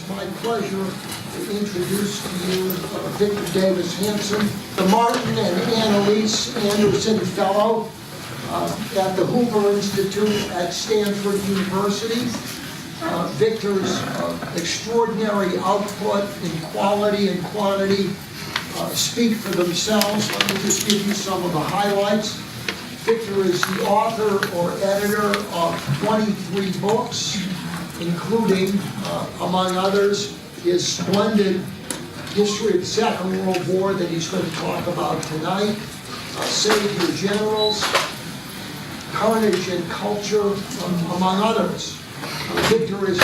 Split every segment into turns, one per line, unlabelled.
It's my pleasure to introduce to you Victor Davis Hanson, the Martin and Annalise Anderson Fellow at the Hoover Institute at Stanford University. Victor's extraordinary output in quality and quantity speak for themselves. Let me just give you some of the highlights. Victor is the author or editor of 23 books, including, among others, his splendid history of the Second World War that he's going to talk about tonight, Save Your Generals, Carnage and Culture, among others. Victor has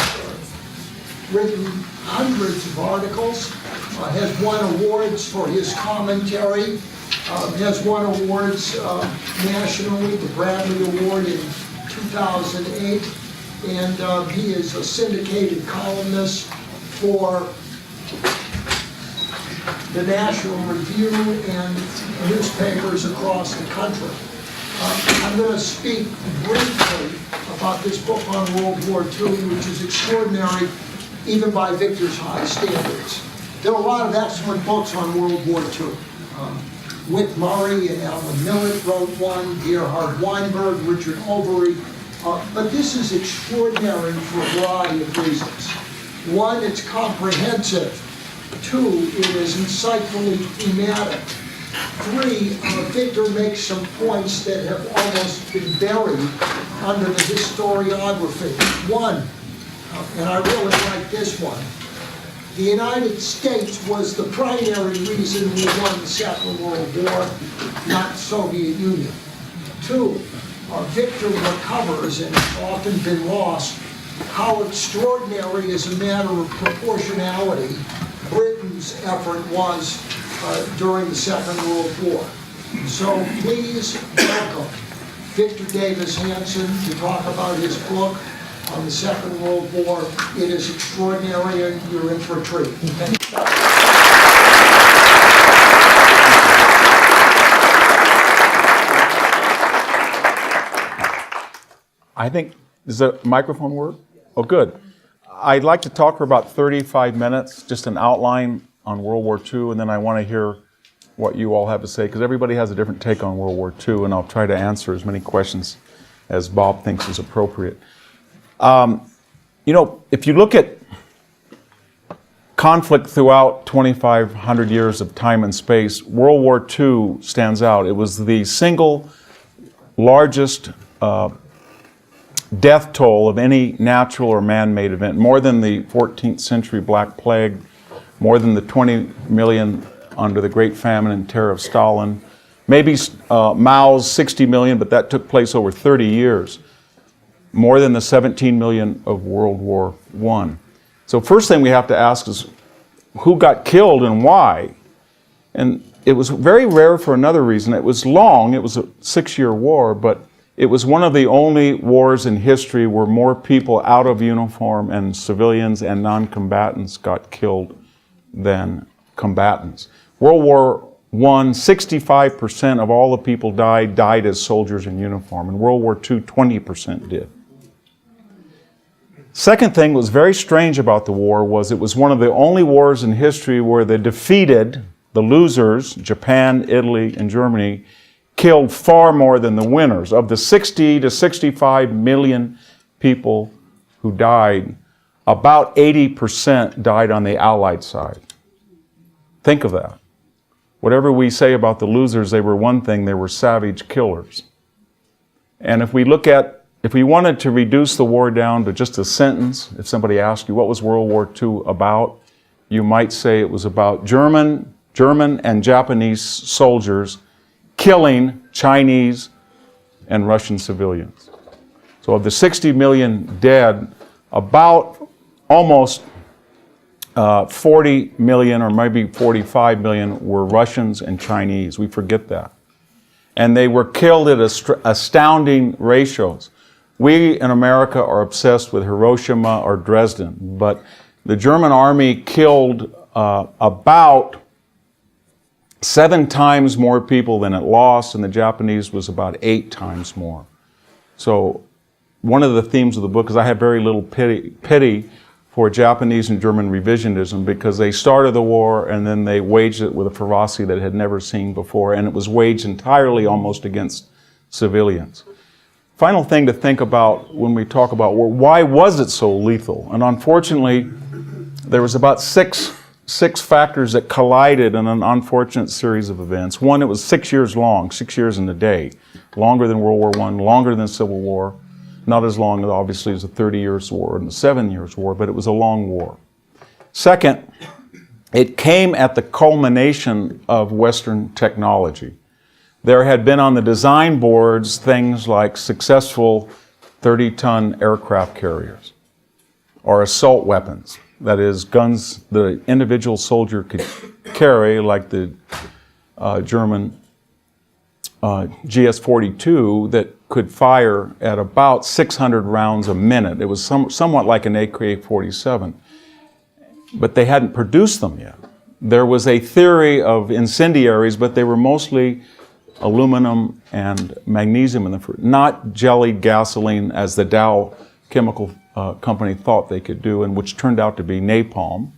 written hundreds of articles, has won awards for his commentary, has won awards nationally, the Bradley Award in 2008, and he is a syndicated columnist for the National Review and newspapers across the country. I'm going to speak briefly about this book on World War II, which is extraordinary even by Victor's high standards. There are a lot of excellent books on World War II. Whit Murray and Alan Millett wrote one, Gerhard Weinberg, Richard Overy. But this is extraordinary for a variety of reasons. One, it's comprehensive. Two, it is insightfully thematic. Three, Victor makes some points that have almost been buried under the historiography. One, and I really like this one, the United States was the primary reason we won the Second World War, not the Soviet Union. Two, Victor recovers, and it's often been lost, how extraordinary as a matter of proportionality Britain's effort was during the Second World War. So please welcome Victor Davis Hanson to talk about his book on the Second World War. It is extraordinary, and you're in for a treat.
I think, does the microphone work? Oh, good. I'd like to talk for about 35 minutes, just an outline on World War II, and then I want to hear what you all have to say, because everybody has a different take on World War II, and I'll try to answer as many questions as Bob thinks is appropriate. You know, if you look at conflict throughout 2,500 years of time and space, World War II stands out. It was the single largest death toll of any natural or man-made event, more than the 14th century Black Plague, more than the 20 million under the Great Famine and Terror of Stalin, maybe Mao's 60 million, but that took place over 30 years, more than the 17 million of World War I. So first thing we have to ask is, who got killed and why? And it was very rare for another reason. It was long, it was a 6-year war, but it was one of the only wars in history where more people out of uniform and civilians and non-combatants got killed than combatants. World War I, 65% of all the people died as soldiers in uniform. In World War II, 20% did. Second thing that was very strange about the war was it was one of the only wars in history where the defeated, the losers, Japan, Italy, and Germany, killed far more than the winners. Of the 60 to 65 million people who died, about 80% died on the Allied side. Think of that. Whatever we say about the losers, they were one thing, they were savage killers. And if we wanted to reduce the war down to just a sentence, if somebody asked you what was World War II about, you might say it was about German and Japanese soldiers killing Chinese and Russian civilians. So of the 60 million dead, about almost 40 million or maybe 45 million were Russians and Chinese. We forget that. And they were killed at astounding ratios. We in America are obsessed with Hiroshima or Dresden, but the German army killed about 7 times more people than it lost, and the Japanese was about 8 times more. So one of the themes of the book is I have very little pity for Japanese and German revisionism, because they started the war and then they waged it with a ferocity that it had never seen before, and it was waged entirely almost against civilians. Final thing to think about when we talk about war, why was it so lethal? And unfortunately, there was about six factors that collided in an unfortunate series of events. One, it was 6 years long, 6 years in a day, longer than World War I, longer than the Civil War, not as long, obviously, as the 30 Years' War and the 7 Years' War, but it was a long war. Second, it came at the culmination of Western technology. There had been on the design boards things like successful 30-ton aircraft carriers or assault weapons. That is, guns the individual soldier could carry, like the German GS-42, that could fire at about 600 rounds a minute. It was somewhat like an AK-47, but they hadn't produced them yet. There was a theory of incendiaries, but they were mostly aluminum and magnesium in the fruit, not jellied gasoline as the Dow chemical company thought they could do, and which turned out to be napalm.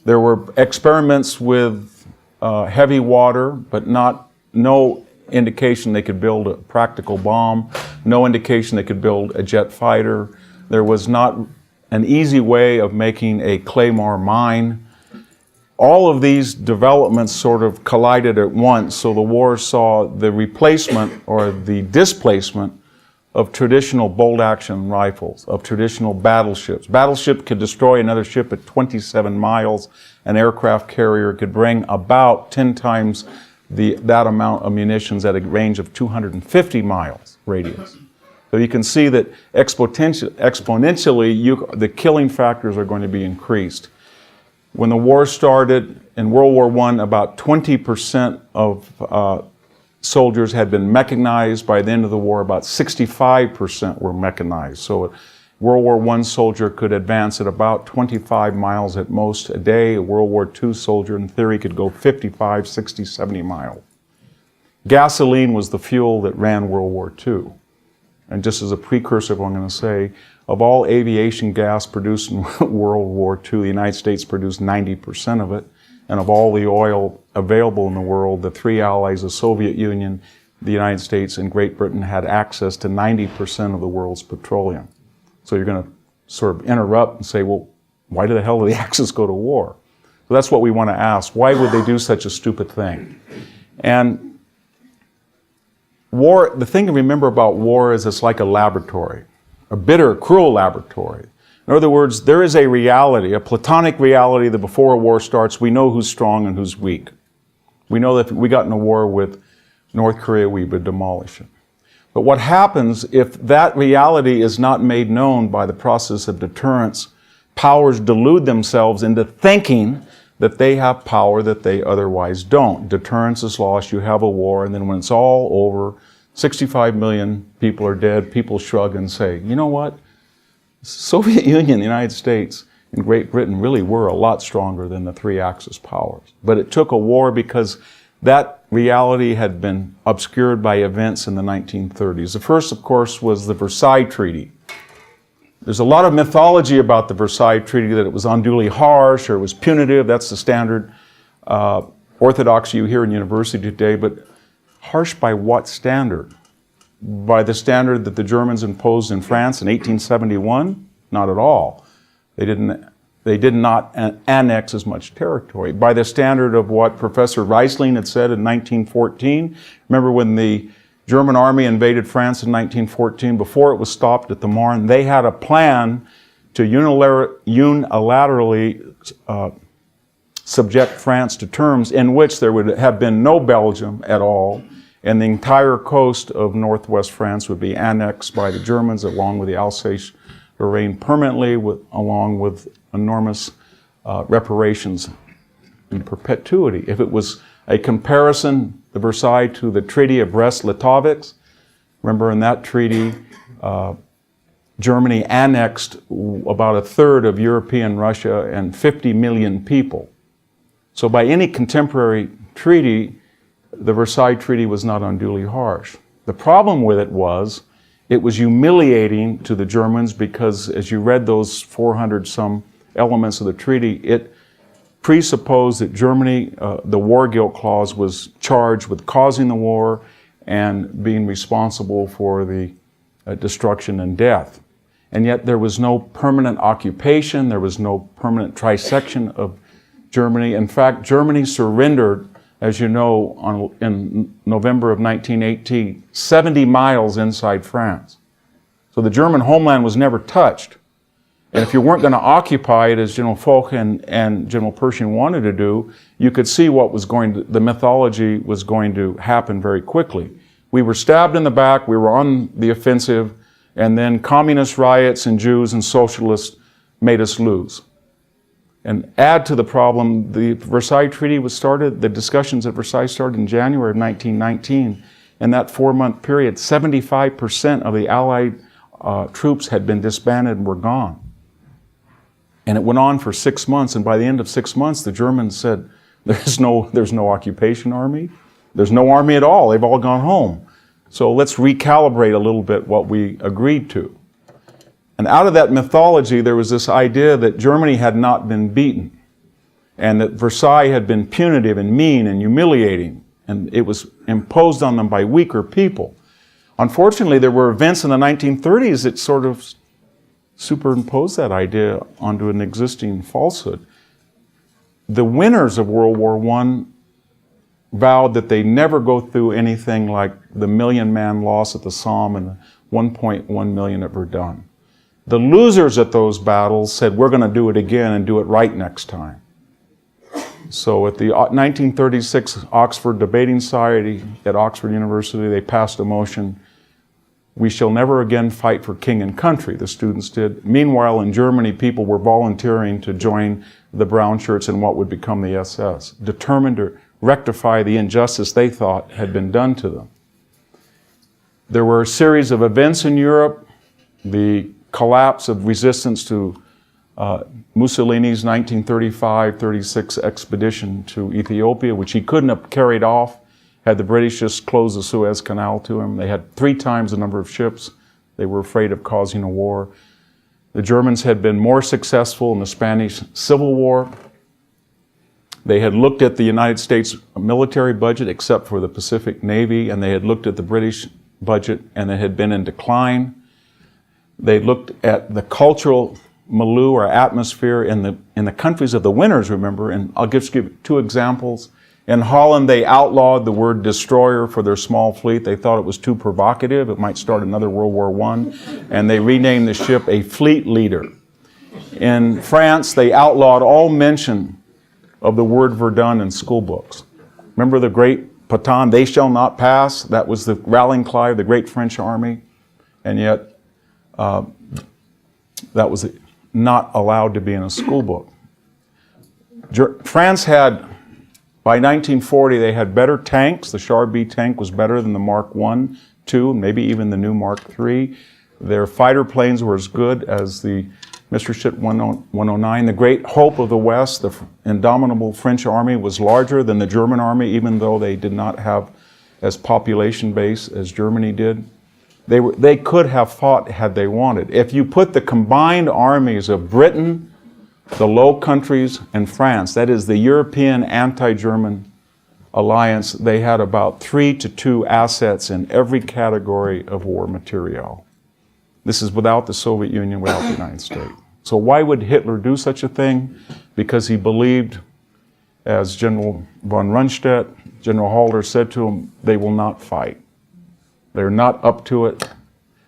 There were experiments with heavy water, but no indication they could build a practical bomb, no indication they could build a jet fighter. There was not an easy way of making a claymore mine. All of these developments sort of collided at once, so the war saw the replacement or the displacement of traditional bolt-action rifles, of traditional battleships. Battleship could destroy another ship at 27 miles. An aircraft carrier could bring about 10 times that amount of munitions at a range of 250 miles radius. So you can see that exponentially the killing factors are going to be increased. When the war started in World War I, about 20% of soldiers had been mechanized. By the end of the war, about 65% were mechanized. So a World War I soldier could advance at about 25 miles at most a day. A World War II soldier, in theory, could go 55, 60, 70 miles. Gasoline was the fuel that ran World War II. And just as a precursor, I'm going to say, of all aviation gas produced in World War II, the United States produced 90% of it. And of all the oil available in the world, the three allies, the Soviet Union, the United States, and Great Britain, had access to 90% of the world's petroleum. So you're going to sort of interrupt and say, well, why the hell did the Axis go to war? So that's what we want to ask. Why would they do such a stupid thing? And war, the thing to remember about war is it's like a laboratory, a bitter, cruel laboratory. In other words, there is a reality, a platonic reality, that before a war starts, we know who's strong and who's weak. We know that if we got in a war with North Korea, we would demolish it. But what happens if that reality is not made known by the process of deterrence? Powers delude themselves into thinking that they have power that they otherwise don't. Deterrence is lost, you have a war, and then when it's all over, 65 million people are dead, people shrug and say, you know what? The Soviet Union, the United States, and Great Britain really were a lot stronger than the three Axis powers. But it took a war because that reality had been obscured by events in the 1930s. The first, of course, was the Versailles Treaty. There's a lot of mythology about the Versailles Treaty, that it was unduly harsh or it was punitive. That's the standard orthodoxy you hear in university today. But harsh by what standard? By the standard that the Germans imposed in France in 1871? Not at all. They did not annex as much territory. By the standard of what Professor Reisling had said in 1914. Remember when the German army invaded France in 1914, before it was stopped at the Marne, they had a plan to unilaterally subject France to terms in which there would have been no Belgium at all, and the entire coast of northwest France would be annexed by the Germans along with the Alsace-Lorraine permanently, along with enormous reparations in perpetuity. If it was a comparison, the Versailles, to the Treaty of Brest-Litovsk, remember in that treaty, Germany annexed about a third of European Russia and 50 million people. So by any contemporary treaty, the Versailles Treaty was not unduly harsh. The problem with it was humiliating to the Germans because, as you read those 400 some elements of the treaty, it presupposed that Germany, the war guilt clause, was charged with causing the war and being responsible for the destruction and death. And yet there was no permanent occupation, there was no permanent trisection of Germany. In fact, Germany surrendered, as you know, in November of 1918, 70 miles inside France. So the German homeland was never touched. And if you weren't going to occupy it, as General Foch and General Pershing wanted to do, you could see what was the mythology was going to happen very quickly. We were stabbed in the back, we were on the offensive, and then communist riots and Jews and socialists made us lose. And add to the problem, the Versailles Treaty was started, the discussions at Versailles started in January of 1919. In that 4-month period, 75% of the Allied troops had been disbanded and were gone. And it went on for 6 months, and by the end of 6 months, the Germans said, there's no occupation army, there's no army at all, they've all gone home. So let's recalibrate a little bit what we agreed to. And out of that mythology, there was this idea that Germany had not been beaten, and that Versailles had been punitive and mean and humiliating, and it was imposed on them by weaker people. Unfortunately, there were events in the 1930s that sort of superimpose that idea onto an existing falsehood. The winners of World War I vowed that they never go through anything like the 1 million-man loss at the Somme and the 1.1 million at Verdun. The losers at those battles said, we're going to do it again and do it right next time. So at the 1936 Oxford Debating Society at Oxford University, they passed a motion, we shall never again fight for king and country, the students did. Meanwhile, in Germany, people were volunteering to join the brown shirts in what would become the SS, determined to rectify the injustice they thought had been done to them. There were a series of events in Europe, the collapse of resistance to Mussolini's 1935-36 expedition to Ethiopia, which he couldn't have carried off had the British just closed the Suez Canal to him. They had 3 times the number of ships. They were afraid of causing a war. The Germans had been more successful in the Spanish Civil War. They had looked at the United States military budget, except for the Pacific Navy, and they had looked at the British budget, and it had been in decline. They looked at the cultural milieu or atmosphere in the countries of the winners, remember, and I'll just give 2 examples. In Holland, they outlawed the word destroyer for their small fleet. They thought it was too provocative. It might start another World War I. And they renamed the ship a fleet leader. In France, they outlawed all mention of the word Verdun in school books. Remember the great Pétain, they shall not pass? That was the rallying cry of the great French army. And yet, that was not allowed to be in a school book. France had, by 1940, they had better tanks. The Char B tank was better than the Mark I, II, maybe even the new Mark III. Their fighter planes were as good as the Messerschmitt 109. The great hope of the West, the indomitable French army, was larger than the German army, even though they did not have as population base as Germany did. They could have fought had they wanted. If you put the combined armies of Britain, the Low Countries, and France, that is the European anti-German alliance, they had about 3 to 2 assets in every category of war material. This is without the Soviet Union, without the United States. So why would Hitler do such a thing? Because he believed, as General von Rundstedt, General Halder said to him, they will not fight. They're not up to it.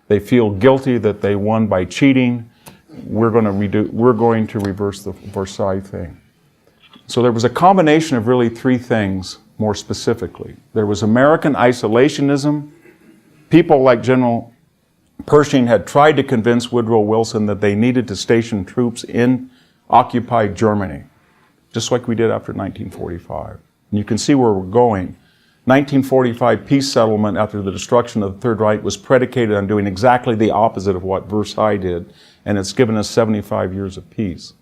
They feel guilty that they won by cheating. We're going to reverse the Versailles thing. So there was a combination of really 3 things, more specifically. There was American isolationism. People like General Pershing had tried to convince Woodrow Wilson that they needed to station troops in occupied Germany, just like we did after 1945. And you can see where we're going. 1945 peace settlement after the destruction of the Third Reich was predicated on doing exactly the opposite of what Versailles did, and it's given us 75 years of peace.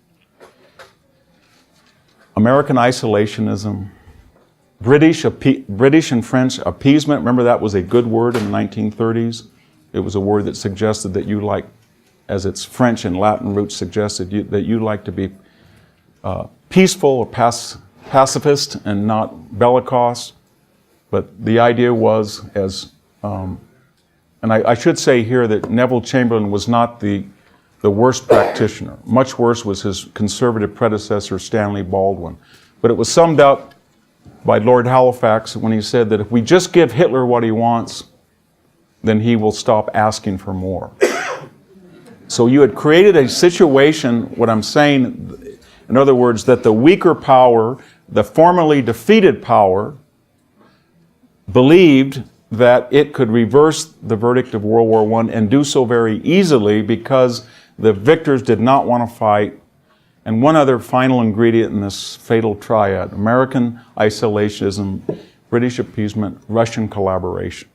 American isolationism, British and French appeasement. Remember, that was a good word in the 1930s. It was a word that suggested that you like as its French and Latin roots suggested, that you like to be peaceful or pacifist and not bellicose. But the idea was, and I should say here that Neville Chamberlain was not the worst practitioner. Much worse was his conservative predecessor, Stanley Baldwin. But it was summed up by Lord Halifax when he said that if we just give Hitler what he wants, then he will stop asking for more. So you had created a situation, what I'm saying, in other words, that the weaker power, the formerly defeated power, believed that it could reverse the verdict of World War I and do so very easily because the victors did not want to fight. And one other final ingredient in this fatal triad: American isolationism, British appeasement, Russian collaboration.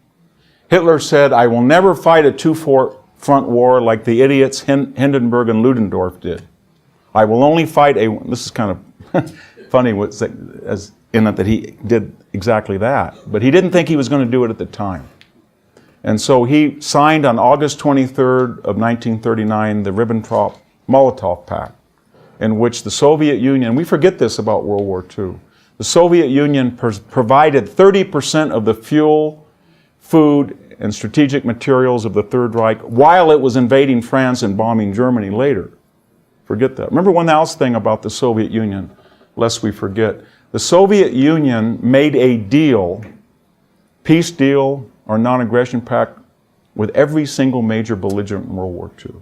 Hitler said, "I will never fight a two-front war like the idiots Hindenburg and Ludendorff did. I will only fight a..." This is kind of funny as in it that he did exactly that. But he didn't think he was going to do it at the time. And so he signed on August 23rd of 1939 the Ribbentrop-Molotov Pact, in which the Soviet Union, we forget this about World War II, the Soviet Union provided 30% of the fuel, food, and strategic materials of the Third Reich while it was invading France and bombing Germany later. Forget that. Remember one else thing about the Soviet Union, lest we forget. The Soviet Union made a deal, peace deal or non-aggression pact, with every single major belligerent in World War II.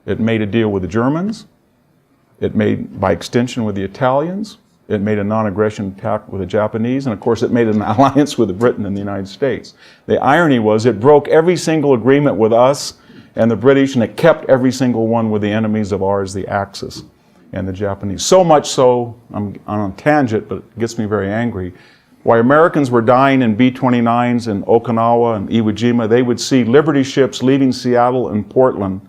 It made a deal with the Germans. It made, by extension, with the Italians. It made a non-aggression pact with the Japanese. And of course, it made an alliance with Britain and the United States. The irony was it broke every single agreement with us and the British, and it kept every single one with the enemies of ours, the Axis and the Japanese. So much so, I'm on a tangent, but it gets me very angry. While Americans were dying in B-29s in Okinawa and Iwo Jima, they would see Liberty ships leaving Seattle and Portland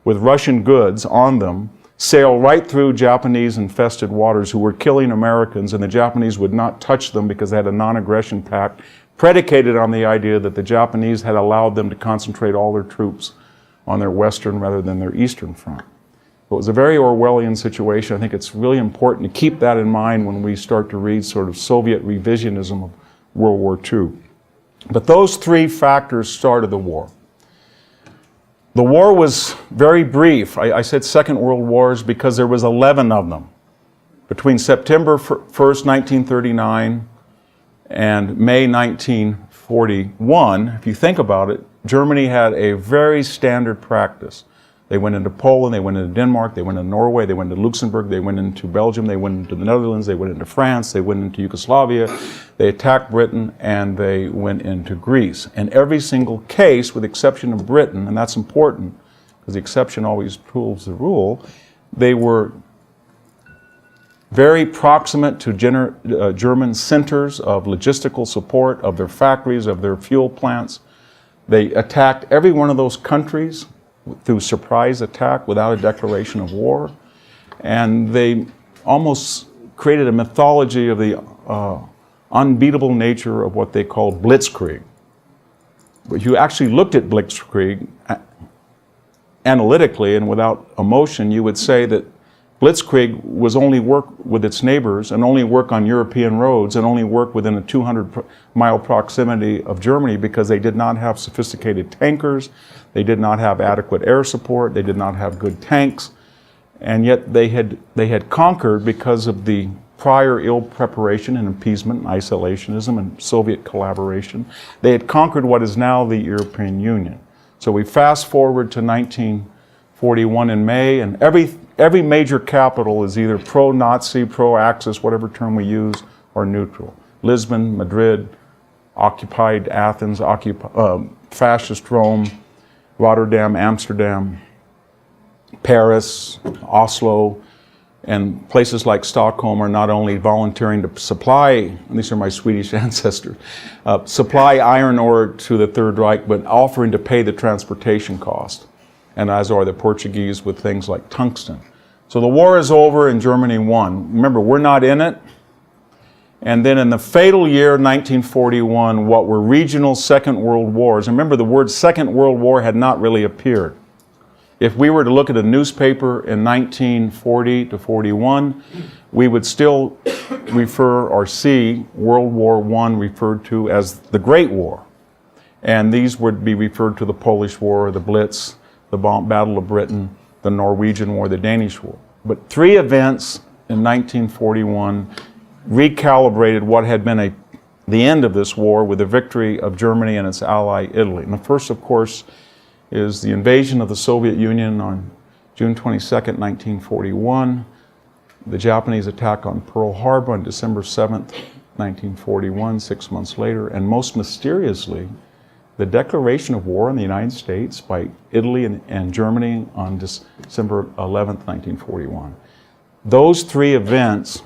with Russian goods on them sail right through Japanese-infested waters who were killing Americans, and the Japanese would not touch them because they had a non-aggression pact predicated on the idea that the Japanese had allowed them to concentrate all their troops on their western rather than their eastern front. It was a very Orwellian situation. I think it's really important to keep that in mind when we start to read sort of Soviet revisionism of World War II. But those three factors started the war. The war was very brief. I said Second World Wars because there was 11 of them. Between September 1st, 1939 and May 1941, if you think about it, Germany had a very standard practice. They went into Poland, they went into Denmark, they went into Norway, they went into Luxembourg, they went into Belgium, they went into the Netherlands, they went into France, they went into Yugoslavia, they attacked Britain, and they went into Greece. In every single case, with the exception of Britain, and that's important, because the exception always proves the rule, they were very proximate to German centers of logistical support, of their factories, of their fuel plants. They attacked every one of those countries through surprise attack without a declaration of war. And they almost created a mythology of the unbeatable nature of what they called blitzkrieg. But you actually looked at blitzkrieg analytically and without emotion, you would say that blitzkrieg was only work with its neighbors and only work on European roads and only work within a 200-mile proximity of Germany because they did not have sophisticated tankers, they did not have adequate air support, they did not have good tanks, and yet they had conquered because of the prior ill preparation and appeasement and isolationism and Soviet collaboration. They had conquered what is now the European Union. So we fast forward to 1941 in May, and every major capital is either pro-Nazi, pro-Axis, whatever term we use, or neutral. Lisbon, Madrid, occupied Athens, fascist Rome, Rotterdam, Amsterdam, Paris, Oslo, and places like Stockholm are not only volunteering to supply, and these are my Swedish ancestors, supply iron ore to the Third Reich, but offering to pay the transportation cost, and as are the Portuguese with things like tungsten. So the war is over and Germany won. Remember, we're not in it. And then in the fatal year 1941, what were regional Second World Wars, and remember the word Second World War had not really appeared. If we were to look at a newspaper in 1940 to 41, we would still refer or see World War I referred to as the Great War. And these would be referred to the Polish War, the Blitz, the Battle of Britain, the Norwegian War, the Danish War. But three events in 1941 recalibrated what had been the end of this war with the victory of Germany and its ally Italy. And the first, of course, is the invasion of the Soviet Union on June 22nd, 1941, the Japanese attack on Pearl Harbor on December 7th, 1941, 6 months later, and most mysteriously, the declaration of war on the United States by Italy and Germany on December 11th, 1941. Those three events,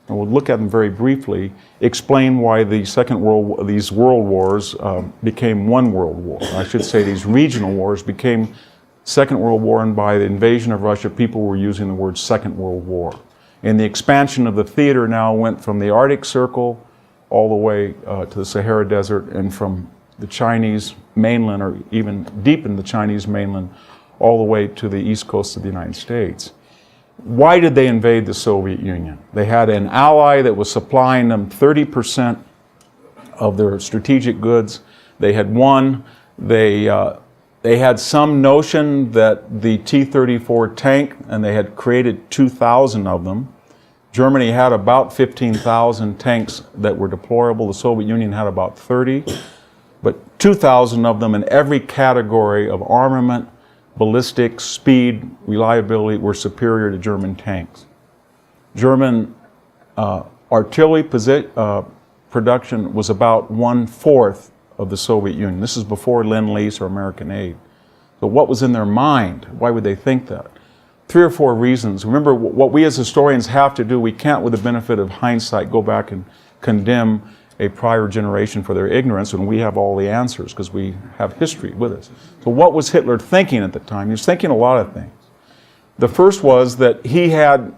and we'll look at them very briefly, explain why these world wars became one world war. I should say these regional wars became Second World War, and by the invasion of Russia, people were using the word Second World War. And the expansion of the theater now went from the Arctic Circle all the way to the Sahara Desert, and from the Chinese mainland, or even deep in the Chinese mainland, all the way to the east coast of the United States. Why did they invade the Soviet Union? They had an ally that was supplying them 30% of their strategic goods. They had won. They had some notion that the T-34 tank, and they had created 2,000 of them. Germany had about 15,000 tanks that were deployable. The Soviet Union had about 30, but 2,000 of them in every category of armament, ballistics, speed, reliability were superior to German tanks. German artillery production was about 1/4 of the Soviet Union. This is before Lend-Lease or American aid. So what was in their mind? Why would they think that? 3 or 4 reasons. Remember, what we as historians have to do, we can't, with the benefit of hindsight, go back and condemn a prior generation for their ignorance when we have all the answers, because we have history with us. So what was Hitler thinking at the time? He was thinking a lot of things. The first was that he had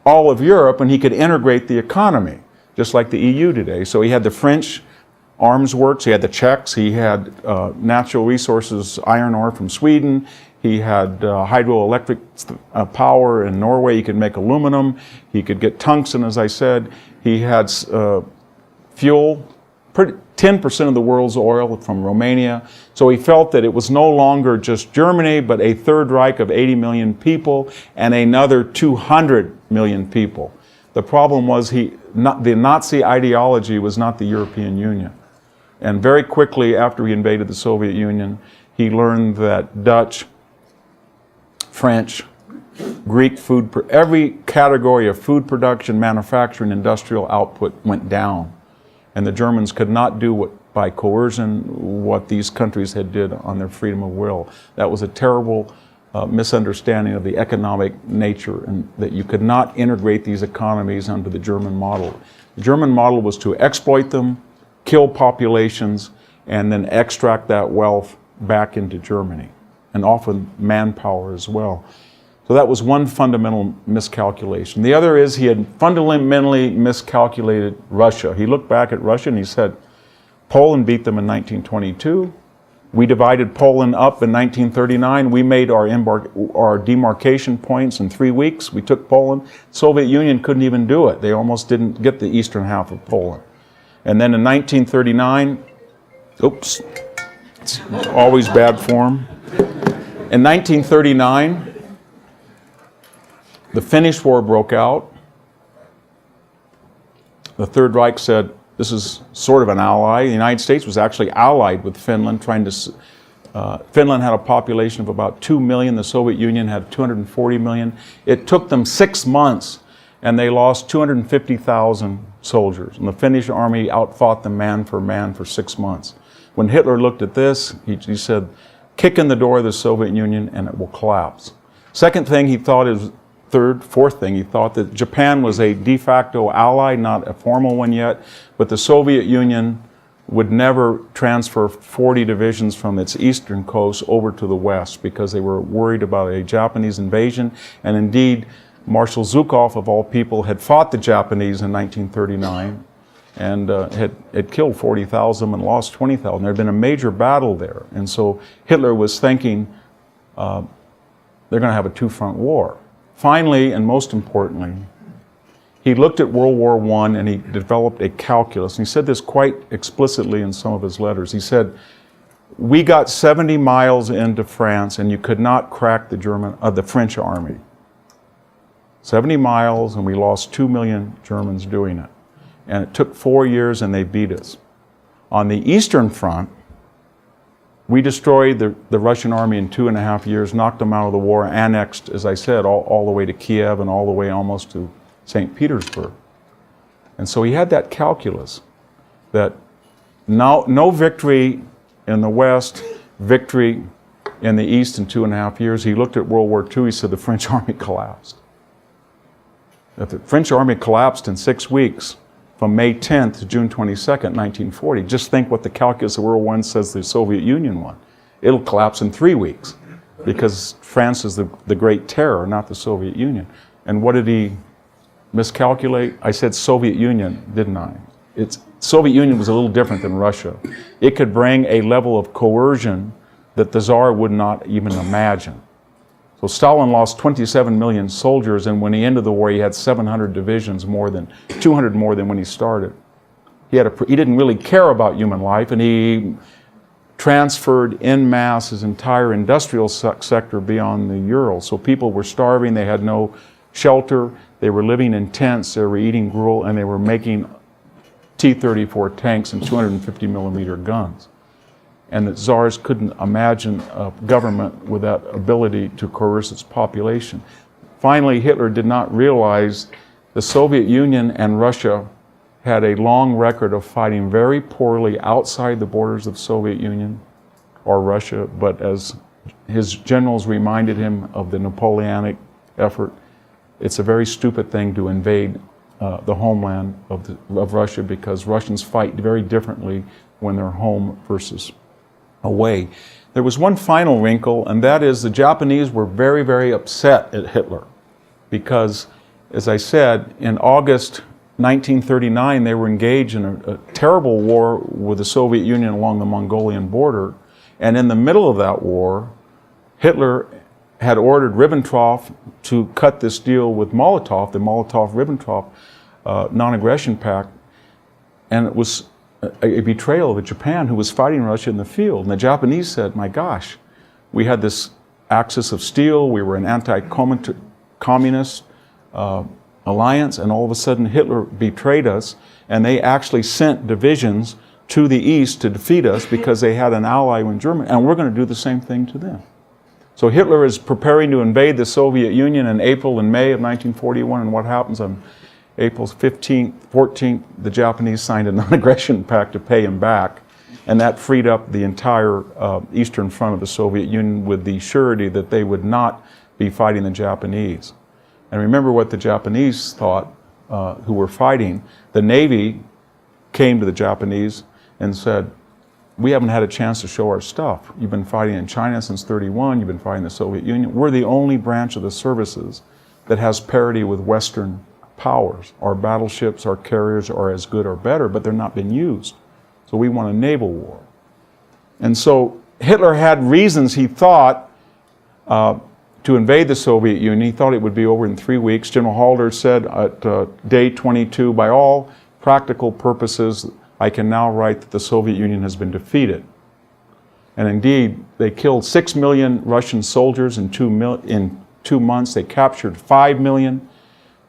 all of Europe and he could integrate the economy, just like the EU today. So he had the French arms works, he had the Czechs, he had natural resources, iron ore from Sweden, he had hydroelectric power in Norway, he could make aluminum, he could get tungsten, as I said, he had fuel, 10% of the world's oil from Romania. So he felt that it was no longer just Germany, but a Third Reich of 80 million people and another 200 million people. The problem was the Nazi ideology was not the European Union. And very quickly after he invaded the Soviet Union, he learned that Dutch, French, Greek food, every category of food production, manufacturing, industrial output went down. And the Germans could not do by coercion what these countries had did on their freedom of will. That was a terrible misunderstanding of the economic nature, and that you could not integrate these economies under the German model. The German model was to exploit them, kill populations, and then extract that wealth back into Germany, and often manpower as well. So that was one fundamental miscalculation. The other is he had fundamentally miscalculated Russia. He looked back at Russia and he said, Poland beat them in 1922. We divided Poland up in 1939. We made our demarcation points in 3 weeks. We took Poland. Soviet Union couldn't even do it. They almost didn't get the eastern half of Poland. And then in 1939, oops, it's always bad form. In 1939, the Finnish War broke out. The Third Reich said, this is sort of an ally. The United States was actually allied with Finland, Finland had a population of about 2 million. The Soviet Union had 240 million. It took them 6 months, and they lost 250,000 soldiers. And the Finnish army outfought them man for 6 months. When Hitler looked at this, he said, kick in the door of the Soviet Union and it will collapse. Second thing he thought is, fourth thing, he thought that Japan was a de facto ally, not a formal one yet, but the Soviet Union would never transfer 40 divisions from its eastern coast over to the west because they were worried about a Japanese invasion. And indeed, Marshal Zhukov, of all people, had fought the Japanese in 1939 and had killed 40,000 and lost 20,000. There had been a major battle there. And so Hitler was thinking, they're going to have a two-front war. Finally, and most importantly, he looked at World War I and he developed a calculus. And he said this quite explicitly in some of his letters. He said, we got 70 miles into France and you could not crack the French army. 70 miles and we lost 2 million Germans doing it. And it took 4 years and they beat us. On the Eastern Front, we destroyed the Russian army in 2.5 years, knocked them out of the war, annexed, as I said, all the way to Kiev and all the way almost to St. Petersburg. And so he had that calculus that no victory in the West, victory in the East in 2.5 years. He looked at World War II, he said the French army collapsed. If the French army collapsed in 6 weeks, from May 10th to June 22nd, 1940, just think what the calculus of World War I says the Soviet Union won. It'll collapse in 3 weeks because France is the great terror, not the Soviet Union. And what did he miscalculate? I said Soviet Union, didn't I? Soviet Union was a little different than Russia. It could bring a level of coercion that the Tsar would not even imagine. So Stalin lost 27 million soldiers, and when he ended the war, he had 700 divisions, 200 more than when he started. He didn't really care about human life, and he transferred en masse his entire industrial sector beyond the Urals. So people were starving, they had no shelter, they were living in tents, they were eating gruel, and they were making T-34 tanks and 250 millimeter guns. And the Tsars couldn't imagine a government with that ability to coerce its population. Finally, Hitler did not realize the Soviet Union and Russia had a long record of fighting very poorly outside the borders of the Soviet Union or Russia, but as his generals reminded him of the Napoleonic effort, it's a very stupid thing to invade the homeland of Russia, because Russians fight very differently when they're home versus away. There was one final wrinkle, and that is the Japanese were very, very upset at Hitler because, as I said, in August 1939 they were engaged in a terrible war with the Soviet Union along the Mongolian border, and in the middle of that war, Hitler had ordered Ribbentrop to cut this deal with Molotov, the Molotov-Ribbentrop non-aggression pact, and it was a betrayal of Japan, who was fighting Russia in the field. And the Japanese said, my gosh, we had this axis of steel, we were an anti-communist alliance, and all of a sudden Hitler betrayed us, and they actually sent divisions to the east to defeat us because they had an ally in Germany, and we're going to do the same thing to them. So Hitler is preparing to invade the Soviet Union in April and May of 1941, and what happens on April 15th, 14th, the Japanese signed a non-aggression pact to pay him back, and that freed up the entire eastern front of the Soviet Union with the surety that they would not be fighting the Japanese. And remember what the Japanese thought, who were fighting. The Navy came to the Japanese and said, we haven't had a chance to show our stuff. You've been fighting in China since '31, you've been fighting the Soviet Union. We're the only branch of the services that has parity with Western powers. Our battleships, our carriers are as good or better, but they're not being used. So we want a naval war. And so Hitler had reasons, he thought, to invade the Soviet Union. He thought it would be over in 3 weeks. General Halder said at day 22, by all practical purposes, I can now write that the Soviet Union has been defeated. And indeed, they killed 6 million Russian soldiers in 2 months. They captured 5 million.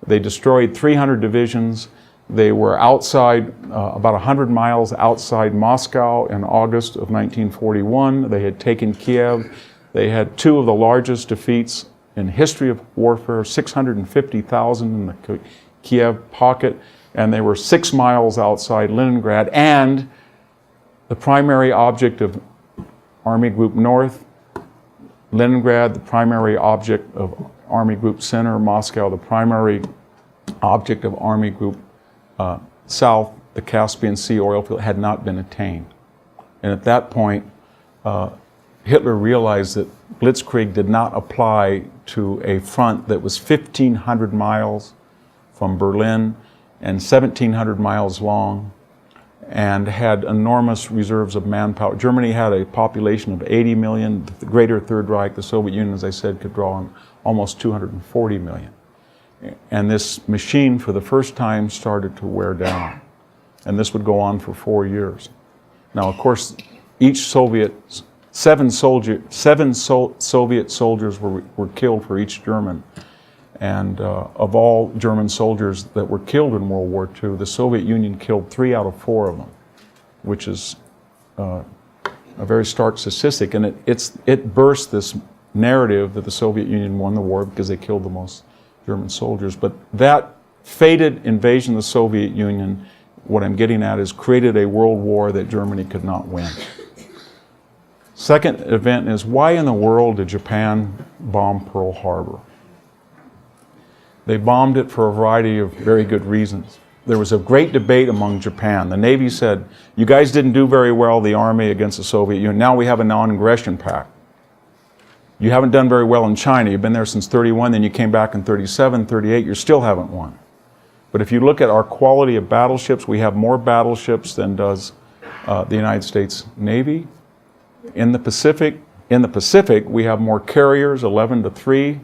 They destroyed 300 divisions. They were outside, about 100 miles outside Moscow in August of 1941. They had taken Kiev. They had 2 of the largest defeats in history of warfare, 650,000 in the Kiev pocket, and they were 6 miles outside Leningrad. And the primary object of Army Group North, Leningrad, the primary object of Army Group Center, Moscow, the primary object of Army Group South, the Caspian Sea oil field, had not been attained. And at that point, Hitler realized that Blitzkrieg did not apply to a front that was 1,500 miles from Berlin and 1,700 miles long and had enormous reserves of manpower. Germany had a population of 80 million, the greater Third Reich. The Soviet Union, as I said, could draw on almost 240 million. And this machine, for the first time, started to wear down. And this would go on for 4 years. Now, of course, each seven Soviet soldiers were killed for each German. And of all German soldiers that were killed in World War II, the Soviet Union killed 3 out of 4 of them, which is a very stark statistic. And it burst this narrative that the Soviet Union won the war because they killed the most German soldiers. But that fated invasion of the Soviet Union, what I'm getting at, is created a world war that Germany could not win. Second event is, why in the world did Japan bomb Pearl Harbor? They bombed it for a variety of very good reasons. There was a great debate among Japan. The Navy said, you guys didn't do very well, the Army, against the Soviet Union. Now we have a non-aggression pact. You haven't done very well in China. You've been there since 31, then you came back in 37, 38, you still haven't won. But if you look at our quality of battleships, we have more battleships than does the United States Navy. In the Pacific, we have more carriers, 11-3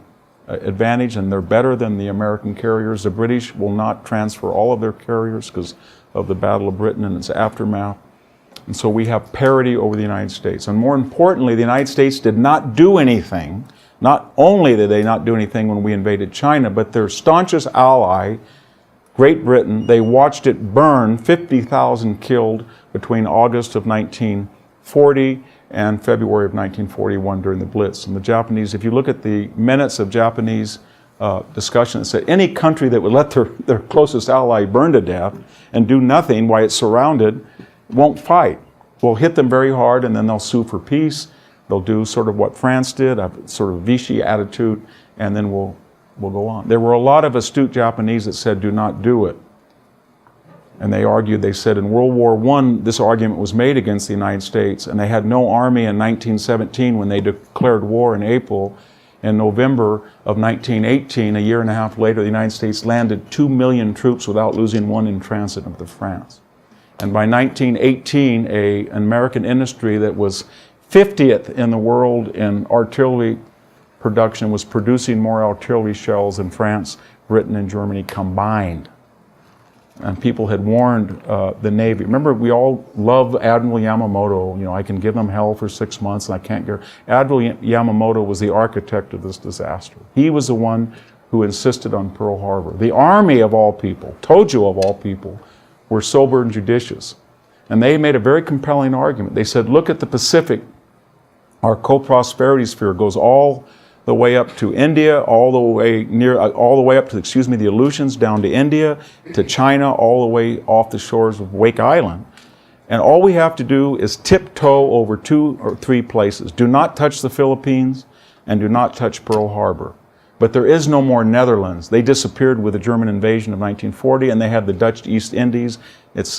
advantage, and they're better than the American carriers. The British will not transfer all of their carriers because of the Battle of Britain and its aftermath. And so we have parity over the United States. And more importantly, the United States did not do anything. Not only did they not do anything when we invaded China, but their staunchest ally, Great Britain, they watched it burn, 50,000 killed between August of 1940 and February of 1941 during the Blitz. And the Japanese, if you look at the minutes of Japanese discussion, it said any country that would let their closest ally burn to death and do nothing while it's surrounded won't fight. We'll hit them very hard and then they'll sue for peace. They'll do sort of what France did, a sort of Vichy attitude, and then we'll go on. There were a lot of astute Japanese that said, do not do it. And they argued, they said in World War I, this argument was made against the United States, and they had no army in 1917 when they declared war in April. In November of 1918, a year and a half later, the United States landed 2 million troops without losing one in transit into France. And by 1918, an American industry that was 50th in the world in artillery production was producing more artillery shells than France, Britain, and Germany combined. And people had warned the Navy. Remember, we all love Admiral Yamamoto. You know, I can give him hell for 6 months and I can't get... Admiral Yamamoto was the architect of this disaster. He was the one who insisted on Pearl Harbor. The Army, of all people, Tojo of all people, were sober and judicious. And they made a very compelling argument. They said, look at the Pacific. Our co-prosperity sphere goes all the way up to India, all the way up to, the Aleutians, down to India, to China, all the way off the shores of Wake Island. And all we have to do is tiptoe over 2 or 3 places. Do not touch the Philippines and do not touch Pearl Harbor. But there is no more Netherlands. They disappeared with the German invasion of 1940, and they had the Dutch East Indies.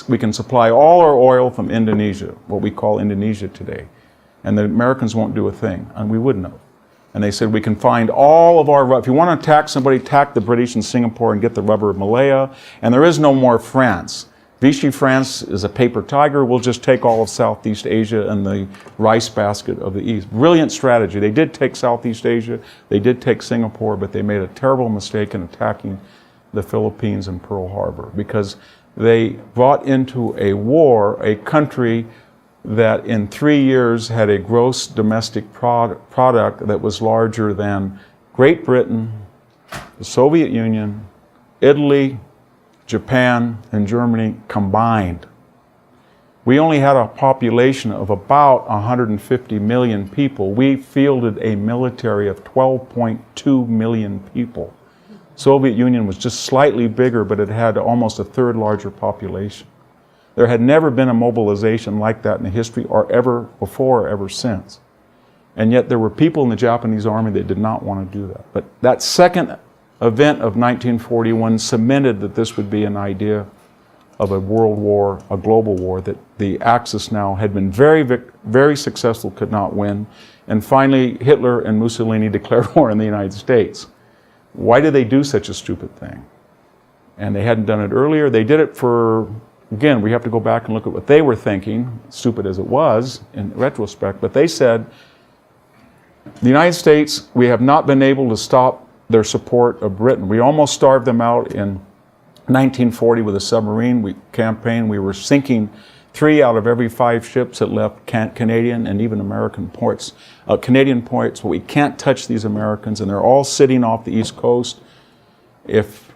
We can supply all our oil from Indonesia, what we call Indonesia today. And the Americans won't do a thing, and we wouldn't have. And they said, we can find all of our, if you want to attack somebody, attack the British in Singapore and get the rubber of Malaya. And there is no more France. Vichy France is a paper tiger. We'll just take all of Southeast Asia and the rice basket of the East. Brilliant strategy. They did take Southeast Asia. They did take Singapore, but they made a terrible mistake in attacking the Philippines and Pearl Harbor because they brought into a war a country that in 3 years had a gross domestic product that was larger than Great Britain, the Soviet Union, Italy, Japan, and Germany combined. We only had a population of about 150 million people. We fielded a military of 12.2 million people. Soviet Union was just slightly bigger, but it had almost a third larger population. There had never been a mobilization like that in the history or ever before or ever since. And yet there were people in the Japanese army that did not want to do that. But that second event of 1941 cemented that this would be an idea of a world war, a global war, that the Axis now had been very successful, could not win. And finally, Hitler and Mussolini declared war in the United States. Why did they do such a stupid thing? And they hadn't done it earlier. They did it for again, we have to go back and look at what they were thinking, stupid as it was in retrospect, but they said, the United States, we have not been able to stop their support of Britain. We almost starved them out in 1940 with a submarine campaign. We were sinking 3 out of every 5 ships that left Canadian and even American ports. Canadian ports, but we can't touch these Americans, and they're all sitting off the East Coast. If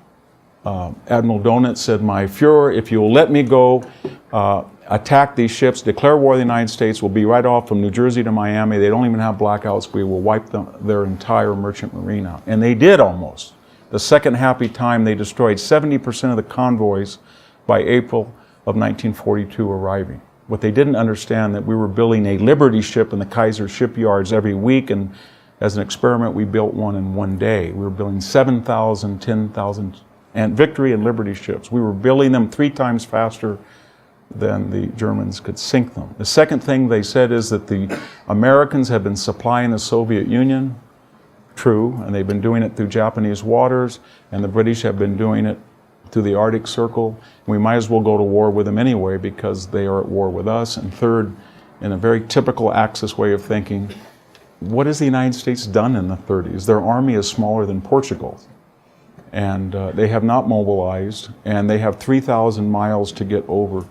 Admiral Donat said, my Fuhrer, if you'll let me go attack these ships, declare war on the United States, we'll be right off from New Jersey to Miami. They don't even have blackouts. We will wipe their entire merchant marine out. And they did almost. The second happy time, they destroyed 70% of the convoys by April of 1942 arriving. What they didn't understand that we were building a Liberty ship in the Kaiser shipyards every week, and as an experiment, we built one in one day. We were building 7,000, 10,000, and Victory and Liberty ships. We were building them 3 times faster than the Germans could sink them. The second thing they said is that the Americans have been supplying the Soviet Union. True, and they've been doing it through Japanese waters, and the British have been doing it through the Arctic Circle. We might as well go to war with them anyway because they are at war with us. And third, in a very typical Axis way of thinking, what has the United States done in the 30s? Their army is smaller than Portugal's, and they have not mobilized, and they have 3,000 miles to get over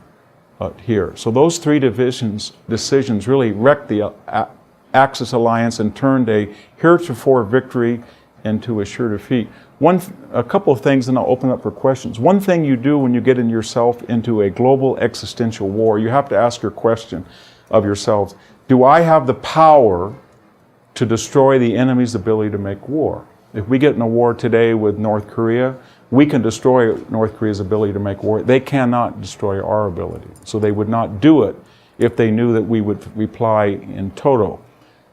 here. So those 3 decisions really wrecked the Axis alliance and turned a heretofore victory into a sure defeat. A couple of things, and I'll open up for questions. One thing you do when you get yourself into a global existential war, you have to ask your question of yourselves, do I have the power to destroy the enemy's ability to make war? If we get in a war today with North Korea, we can destroy North Korea's ability to make war. They cannot destroy our ability. So they would not do it if they knew that we would reply in toto.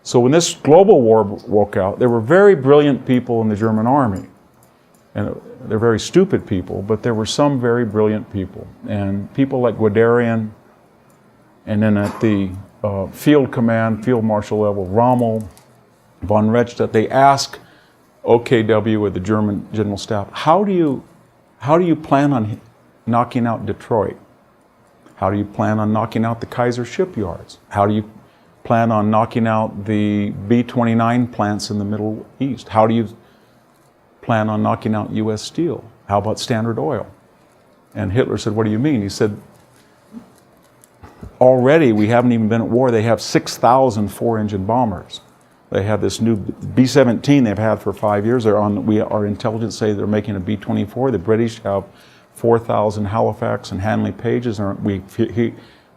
So when this global war broke out, there were very brilliant people in the German army. And they're very stupid people, but there were some very brilliant people. And people like Guderian, and then at the field command, field marshal level, Rommel, von Rechstedt, they asked OKW with the German General Staff, how do you plan on knocking out Detroit? How do you plan on knocking out the Kaiser shipyards? How do you plan on knocking out the B-29 plants in the Middle East? How do you plan on knocking out U.S. Steel? How about Standard Oil? And Hitler said, what do you mean? He said, already we haven't even been at war. They have 6,000 4-engine bombers. They have this new B-17 they've had for 5 years. Our intelligence say they're making a B-24. The British have 4,000 Halifax and Handley Pages. And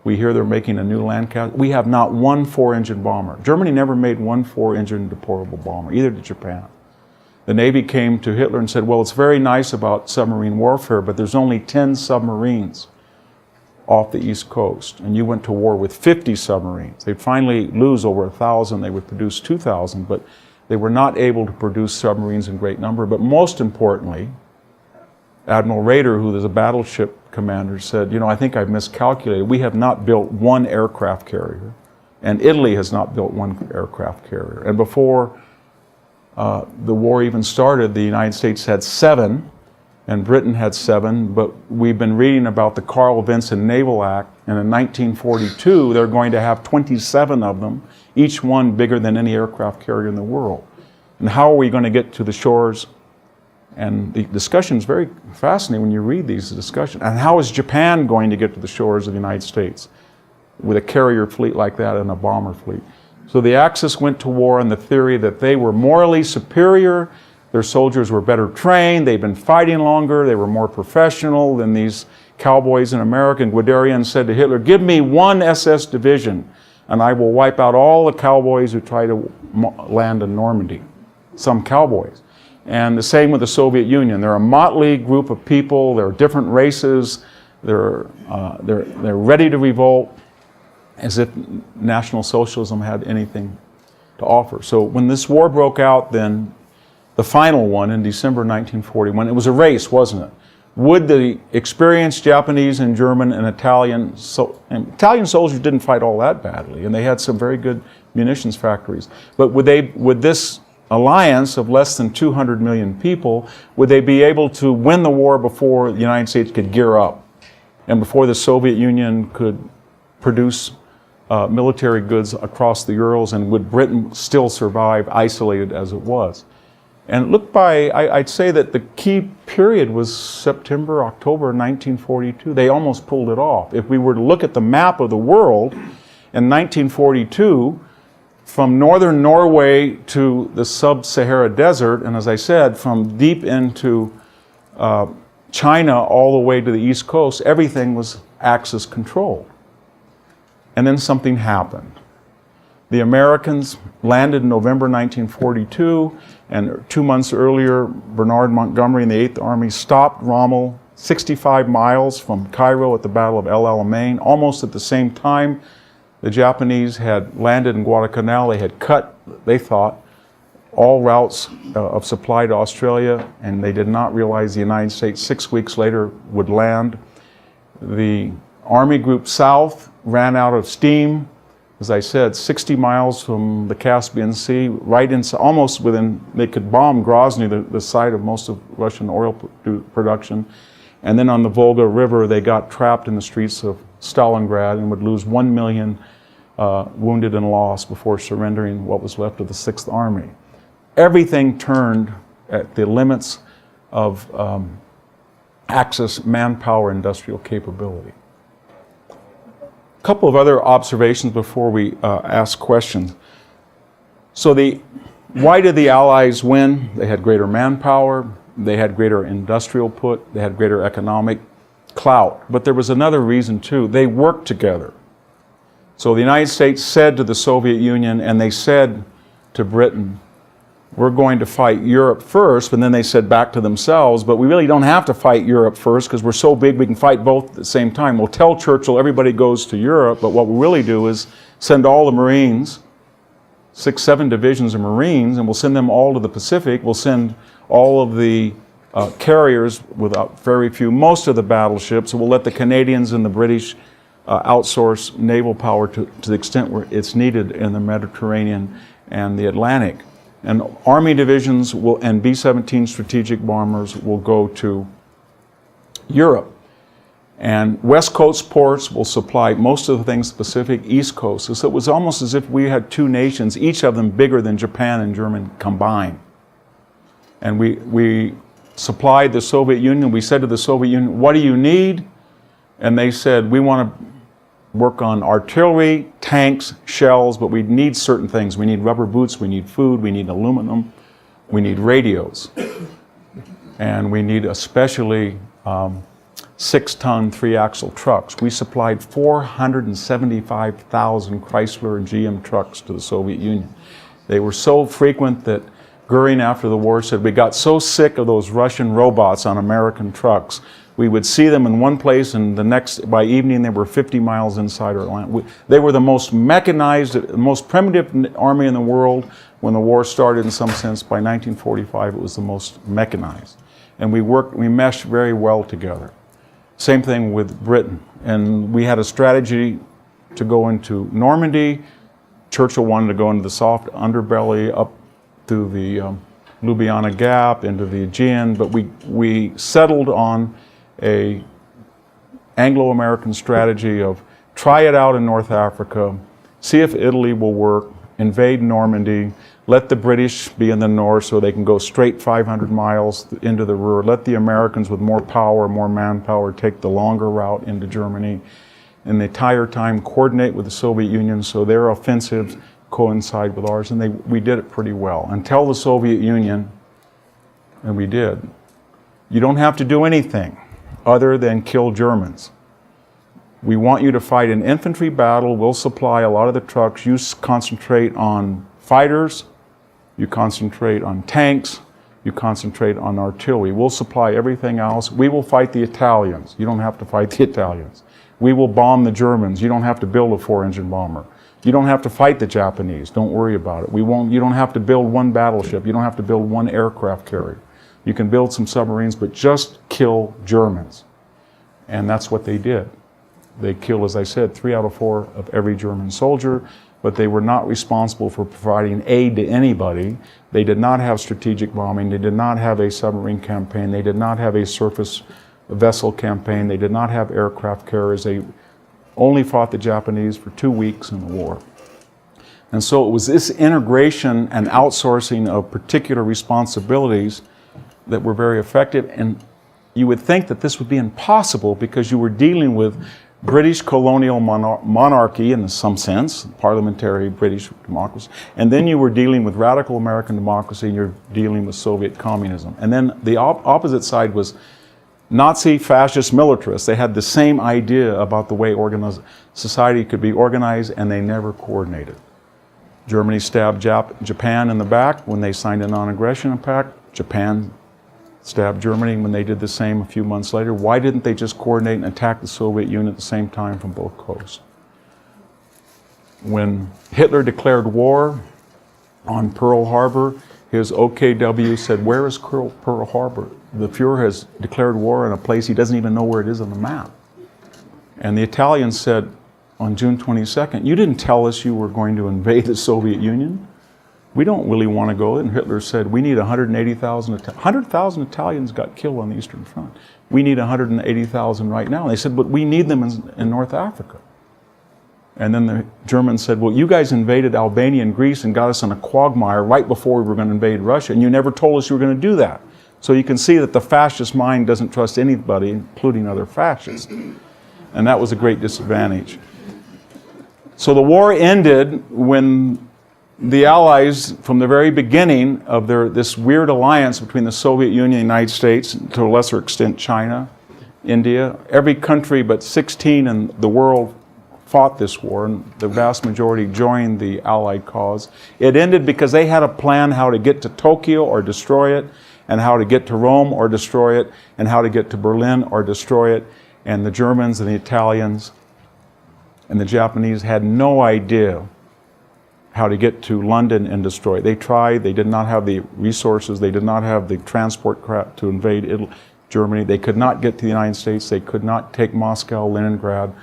we hear they're making a new Lancaster. We have not one 4-engine bomber. Germany never made one 4-engine deployable bomber, either did Japan. The Navy came to Hitler and said, well, it's very nice about submarine warfare, but there's only 10 submarines off the East Coast, and you went to war with 50 submarines. They'd finally lose over 1,000. They would produce 2,000, but they were not able to produce submarines in great number. But most importantly, Admiral Raeder, who was a battleship commander, said, I think I've miscalculated. We have not built one aircraft carrier, and Italy has not built one aircraft carrier. And before the war even started, the United States had 7, and Britain had 7, but we've been reading about the Carl Vinson Naval Act, and in 1942, they're going to have 27 of them, each one bigger than any aircraft carrier in the world. And how are we going to get to the shores? And the discussion is very fascinating when you read these discussions. And how is Japan going to get to the shores of the United States with a carrier fleet like that and a bomber fleet? So the Axis went to war on the theory that they were morally superior, their soldiers were better trained, they'd been fighting longer, they were more professional than these cowboys in America. And Guderian said to Hitler, give me one SS division and I will wipe out all the cowboys who try to land in Normandy. Some cowboys. And the same with the Soviet Union. They're a motley group of people, they're different races, they're ready to revolt as if National Socialism had anything to offer. So when this war broke out, then the final one in December 1941, it was a race, wasn't it? Would the experienced Japanese and German and Italian soldiers didn't fight all that badly, and they had some very good munitions factories, but would this alliance of less than 200 million people, would they be able to win the war before the United States could gear up and before the Soviet Union could produce military goods across the Urals, and would Britain still survive isolated as it was? And look I'd say that the key period was September, October 1942. They almost pulled it off. If we were to look at the map of the world in 1942, from northern Norway to the sub-Sahara Desert, and as I said, from deep into China all the way to the East Coast, everything was Axis controlled. And then something happened. The Americans landed in November 1942, and 2 months earlier, Bernard Montgomery and the 8th Army stopped Rommel 65 miles from Cairo at the Battle of El Alamein. Almost at the same time, the Japanese had landed in Guadalcanal. They had cut, they thought, all routes of supply to Australia, and they did not realize the United States 6 weeks later would land. The Army Group South ran out of steam, as I said, 60 miles from the Caspian Sea, right in, almost within, they could bomb Grozny, the site of most of Russian oil production. And then on the Volga River, they got trapped in the streets of Stalingrad and would lose 1 million wounded and lost before surrendering what was left of the 6th Army. Everything turned at the limits of Axis manpower industrial capability. A couple of other observations before we ask questions. So why did the Allies win? They had greater manpower, they had greater industrial output, they had greater economic clout. But there was another reason too. They worked together. So the United States said to the Soviet Union, and they said to Britain, we're going to fight Europe first, and then they said back to themselves, but we really don't have to fight Europe first because we're so big we can fight both at the same time. We'll tell Churchill everybody goes to Europe, but what we'll really do is send all the Marines, 6, 7 divisions of Marines, and we'll send them all to the Pacific. We'll send all of the carriers, without very few, most of the battleships. We'll let the Canadians and the British outsource naval power to the extent where it's needed in the Mediterranean and the Atlantic. And Army divisions and B-17 strategic bombers will go to Europe. And West Coast ports will supply most of the things Pacific, East Coast. So it was almost as if we had two nations, each of them bigger than Japan and Germany combined. And we supplied the Soviet Union. We said to the Soviet Union, what do you need? And they said, we want to work on artillery, tanks, shells, but we need certain things. We need rubber boots, we need food, we need aluminum, we need radios. And we need especially 6-ton, 3-axle trucks. We supplied 475,000 Chrysler and GM trucks to the Soviet Union. They were so frequent that Goering, after the war, said we got so sick of those Russian robots on American trucks. We would see them in one place, and the next, by evening, they were 50 miles inside our land. They were the most mechanized, most primitive army in the world. When the war started, in some sense, by 1945, it was the most mechanized. And we meshed very well together. Same thing with Britain. And we had a strategy to go into Normandy. Churchill wanted to go into the soft underbelly up through the Ljubljana Gap, into the Aegean, but we settled on a Anglo-American strategy of try it out in North Africa, see if Italy will work, invade Normandy, let the British be in the north so they can go straight 500 miles into the Ruhr, let the Americans with more power, more manpower take the longer route into Germany, and the entire time coordinate with the Soviet Union so their offensives coincide with ours, and we did it pretty well. And tell the Soviet Union, and we did, you don't have to do anything other than kill Germans. We want you to fight an infantry battle. We'll supply a lot of the trucks. You concentrate on fighters. You concentrate on tanks. You concentrate on artillery. We'll supply everything else. We will fight the Italians. You don't have to fight the Italians. We will bomb the Germans. You don't have to build a 4-engine bomber. You don't have to fight the Japanese. Don't worry about it. You don't have to build one battleship. You don't have to build one aircraft carrier. You can build some submarines, but just kill Germans. And that's what they did. They killed, as I said, 3 out of 4 of every German soldier, but they were not responsible for providing aid to anybody. They did not have strategic bombing. They did not have a submarine campaign. They did not have a surface vessel campaign. They did not have aircraft carriers. They only fought the Japanese for 2 weeks in the war. And so it was this integration and outsourcing of particular responsibilities that were very effective. And you would think that this would be impossible because you were dealing with British colonial monarchy in some sense, parliamentary British democracy, and then you were dealing with radical American democracy, and you're dealing with Soviet communism. And then the opposite side was Nazi fascist militarists. They had the same idea about the way society could be organized, and they never coordinated. Germany stabbed Japan in the back when they signed a non-aggression pact. Japan stabbed Germany when they did the same a few months later. Why didn't they just coordinate and attack the Soviet Union at the same time from both coasts? When Hitler declared war on Pearl Harbor, his OKW said, "Where is Pearl Harbor? The Fuhrer has declared war in a place he doesn't even know where it is on the map." And the Italians said on June 22nd, "You didn't tell us you were going to invade the Soviet Union. We don't really want to go." And Hitler said, "We need 180,000, 100,000 Italians got killed on the Eastern Front. We need 180,000 right now." And they said, "But we need them in North Africa." And then the Germans said, "Well, you guys invaded Albania and Greece and got us in a quagmire right before we were going to invade Russia, and you never told us you were going to do that." So you can see that the fascist mind doesn't trust anybody, including other fascists. And that was a great disadvantage. So the war ended when the Allies, from the very beginning of this weird alliance between the Soviet Union and the United States, to a lesser extent China, India, every country but 16 in the world fought this war, and the vast majority joined the Allied cause. It ended because they had a plan how to get to Tokyo or destroy it, and how to get to Rome or destroy it, and how to get to Berlin or destroy it. And the Germans and the Italians and the Japanese had no idea how to get to London and destroy it. They tried, they did not have the resources, they did not have the transport craft to invade Germany. They could not get to the United States, they could not take Moscow, Leningrad,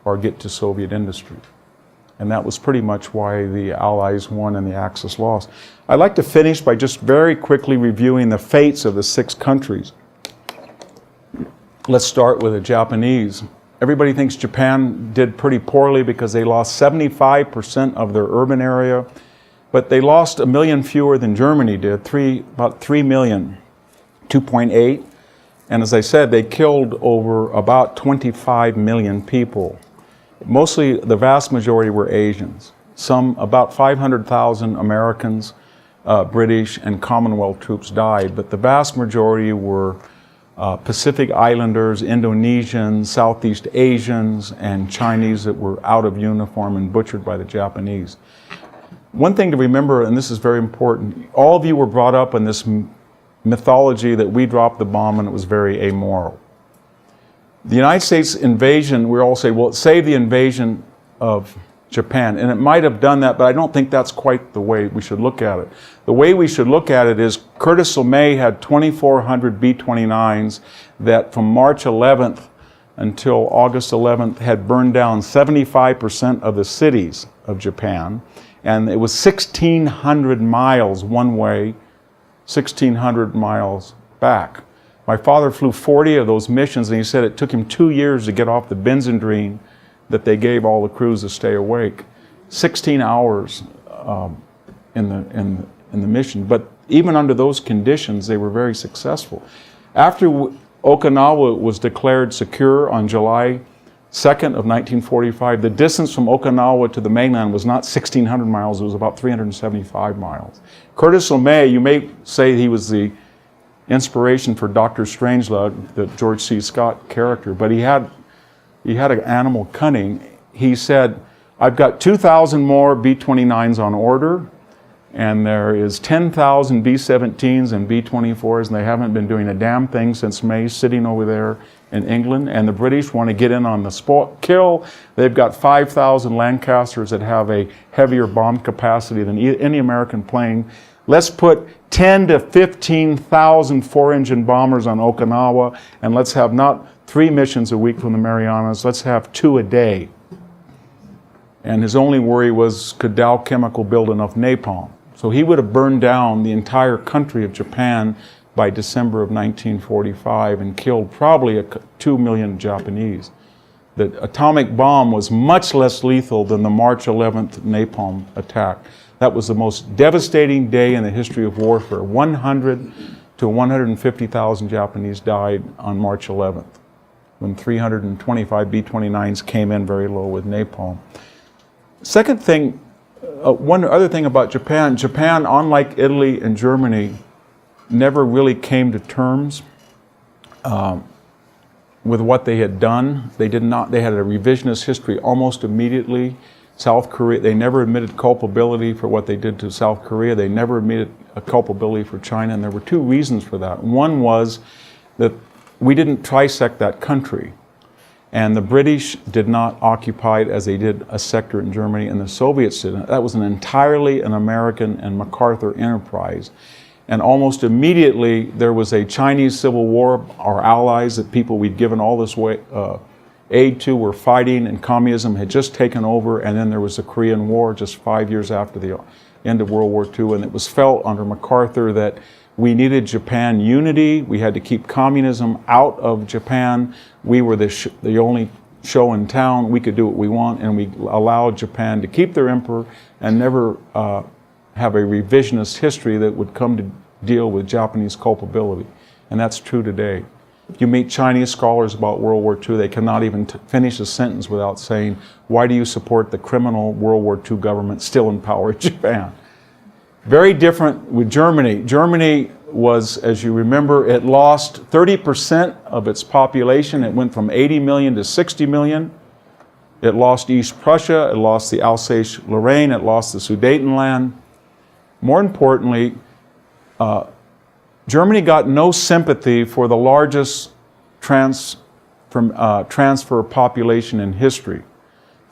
or get to Soviet industry. And that was pretty much why the Allies won and the Axis lost. I'd like to finish by just very quickly reviewing the fates of the 6 countries. Let's start with the Japanese. Everybody thinks Japan did pretty poorly because they lost 75% of their urban area, but they lost 1 million fewer than Germany did, about 3 million, 2.8. And as I said, they killed over about 25 million people. Mostly, the vast majority were Asians. Some, about 500,000 Americans, British, and Commonwealth troops died, but the vast majority were Pacific Islanders, Indonesians, Southeast Asians, and Chinese that were out of uniform and butchered by the Japanese. One thing to remember, and this is very important, all of you were brought up in this mythology that we dropped the bomb and it was very amoral. The United States invasion, we all say, well, it saved the invasion of Japan. And it might have done that, but I don't think that's quite the way we should look at it. The way we should look at it is Curtis LeMay had 2,400 B-29s that from March 11th until August 11th had burned down 75% of the cities of Japan. And it was 1,600 miles one way, 1,600 miles back. My father flew 40 of those missions, and he said it took him 2 years to get off the benzodrine that they gave all the crews to stay awake. 16 hours in the mission. But even under those conditions, they were very successful. After Okinawa was declared secure on July 2nd of 1945, the distance from Okinawa to the mainland was not 1,600 miles, it was about 375 miles. Curtis LeMay, you may say he was the inspiration for Dr. Strangelove, the George C. Scott character, but he had an animal cunning. He said, I've got 2,000 more B-29s on order, and there is 10,000 B-17s and B-24s, and they haven't been doing a damn thing since May, sitting over there in England, and the British want to get in on the kill. They've got 5,000 Lancasters that have a heavier bomb capacity than any American plane. Let's put 10 to 15,000 4-engine bombers on Okinawa, and let's have not 3 missions a week from the Marianas, let's have 2 a day. And his only worry was, could Dow Chemical build enough napalm? So he would have burned down the entire country of Japan by December of 1945 and killed probably 2 million Japanese. The atomic bomb was much less lethal than the March 11th napalm attack. That was the most devastating day in the history of warfare. 100 to 150,000 Japanese died on March 11th, when 325 B-29s came in very low with napalm. Second thing, one other thing about Japan, Japan, unlike Italy and Germany, never really came to terms with what they had done. They had a revisionist history almost immediately. South Korea, they never admitted culpability for what they did to South Korea. They never admitted a culpability for China, and there were two reasons for that. One was that we didn't trisect that country, and the British did not occupy it as they did a sector in Germany, and the Soviets didn't. That was entirely an American and MacArthur enterprise. And almost immediately, there was a Chinese civil war. Our allies, the people we'd given all this aid to, were fighting, and communism had just taken over. And then there was the Korean War just 5 years after the end of World War II. And it was felt under MacArthur that we needed Japan unity. We had to keep communism out of Japan. We were the only show in town. We could do what we want, and we allowed Japan to keep their emperor and never have a revisionist history that would come to deal with Japanese culpability. And that's true today. If you meet Chinese scholars about World War II, they cannot even finish a sentence without saying, why do you support the criminal World War II government still in power in Japan? Very different with Germany. Germany was, as you remember, it lost 30% of its population. It went from 80 million to 60 million. It lost East Prussia, it lost the Alsace-Lorraine, it lost the Sudetenland. More importantly, Germany got no sympathy for the largest transfer population in history.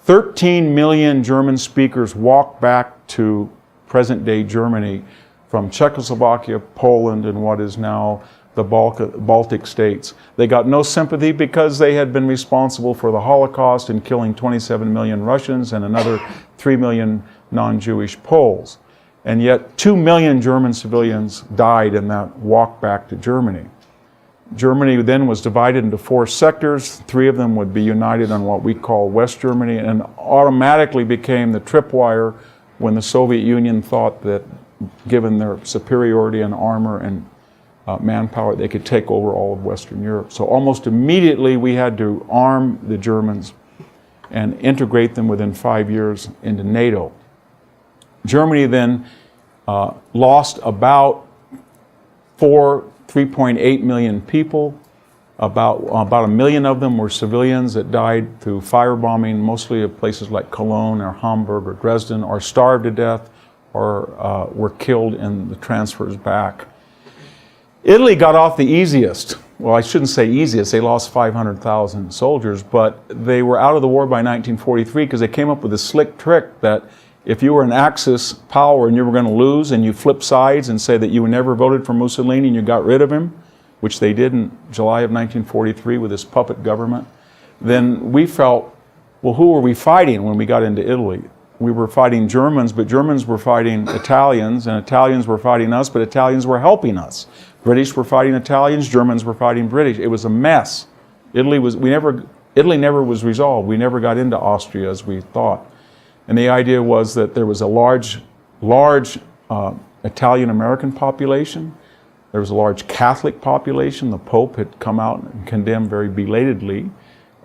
13 million German speakers walked back to present-day Germany from Czechoslovakia, Poland, and what is now the Baltic states. They got no sympathy because they had been responsible for the Holocaust and killing 27 million Russians and another 3 million non-Jewish Poles. And yet 2 million German civilians died in that walk back to Germany. Germany then was divided into 4 sectors. 3 of them would be united on what we call West Germany, and automatically became the tripwire when the Soviet Union thought that, given their superiority in armor and manpower, they could take over all of Western Europe. So almost immediately we had to arm the Germans and integrate them within 5 years into NATO. Germany then lost about 3.8 million people. About 1 million of them were civilians that died through firebombing, mostly of places like Cologne or Hamburg or Dresden, or starved to death, or were killed in the transfers back. Italy got off the easiest. Well, I shouldn't say easiest. They lost 500,000 soldiers, but they were out of the war by 1943 because they came up with a slick trick that if you were an Axis power and you were going to lose, and you flip sides and say that you never voted for Mussolini and you got rid of him, which they did in July of 1943 with this puppet government, then we felt, well, who were we fighting when we got into Italy? We were fighting Germans, but Germans were fighting Italians, and Italians were fighting us, but Italians were helping us. British were fighting Italians, Germans were fighting British. It was a mess. Italy never was resolved. We never got into Austria as we thought. And the idea was that there was a large Italian-American population. There was a large Catholic population. The Pope had come out and condemned very belatedly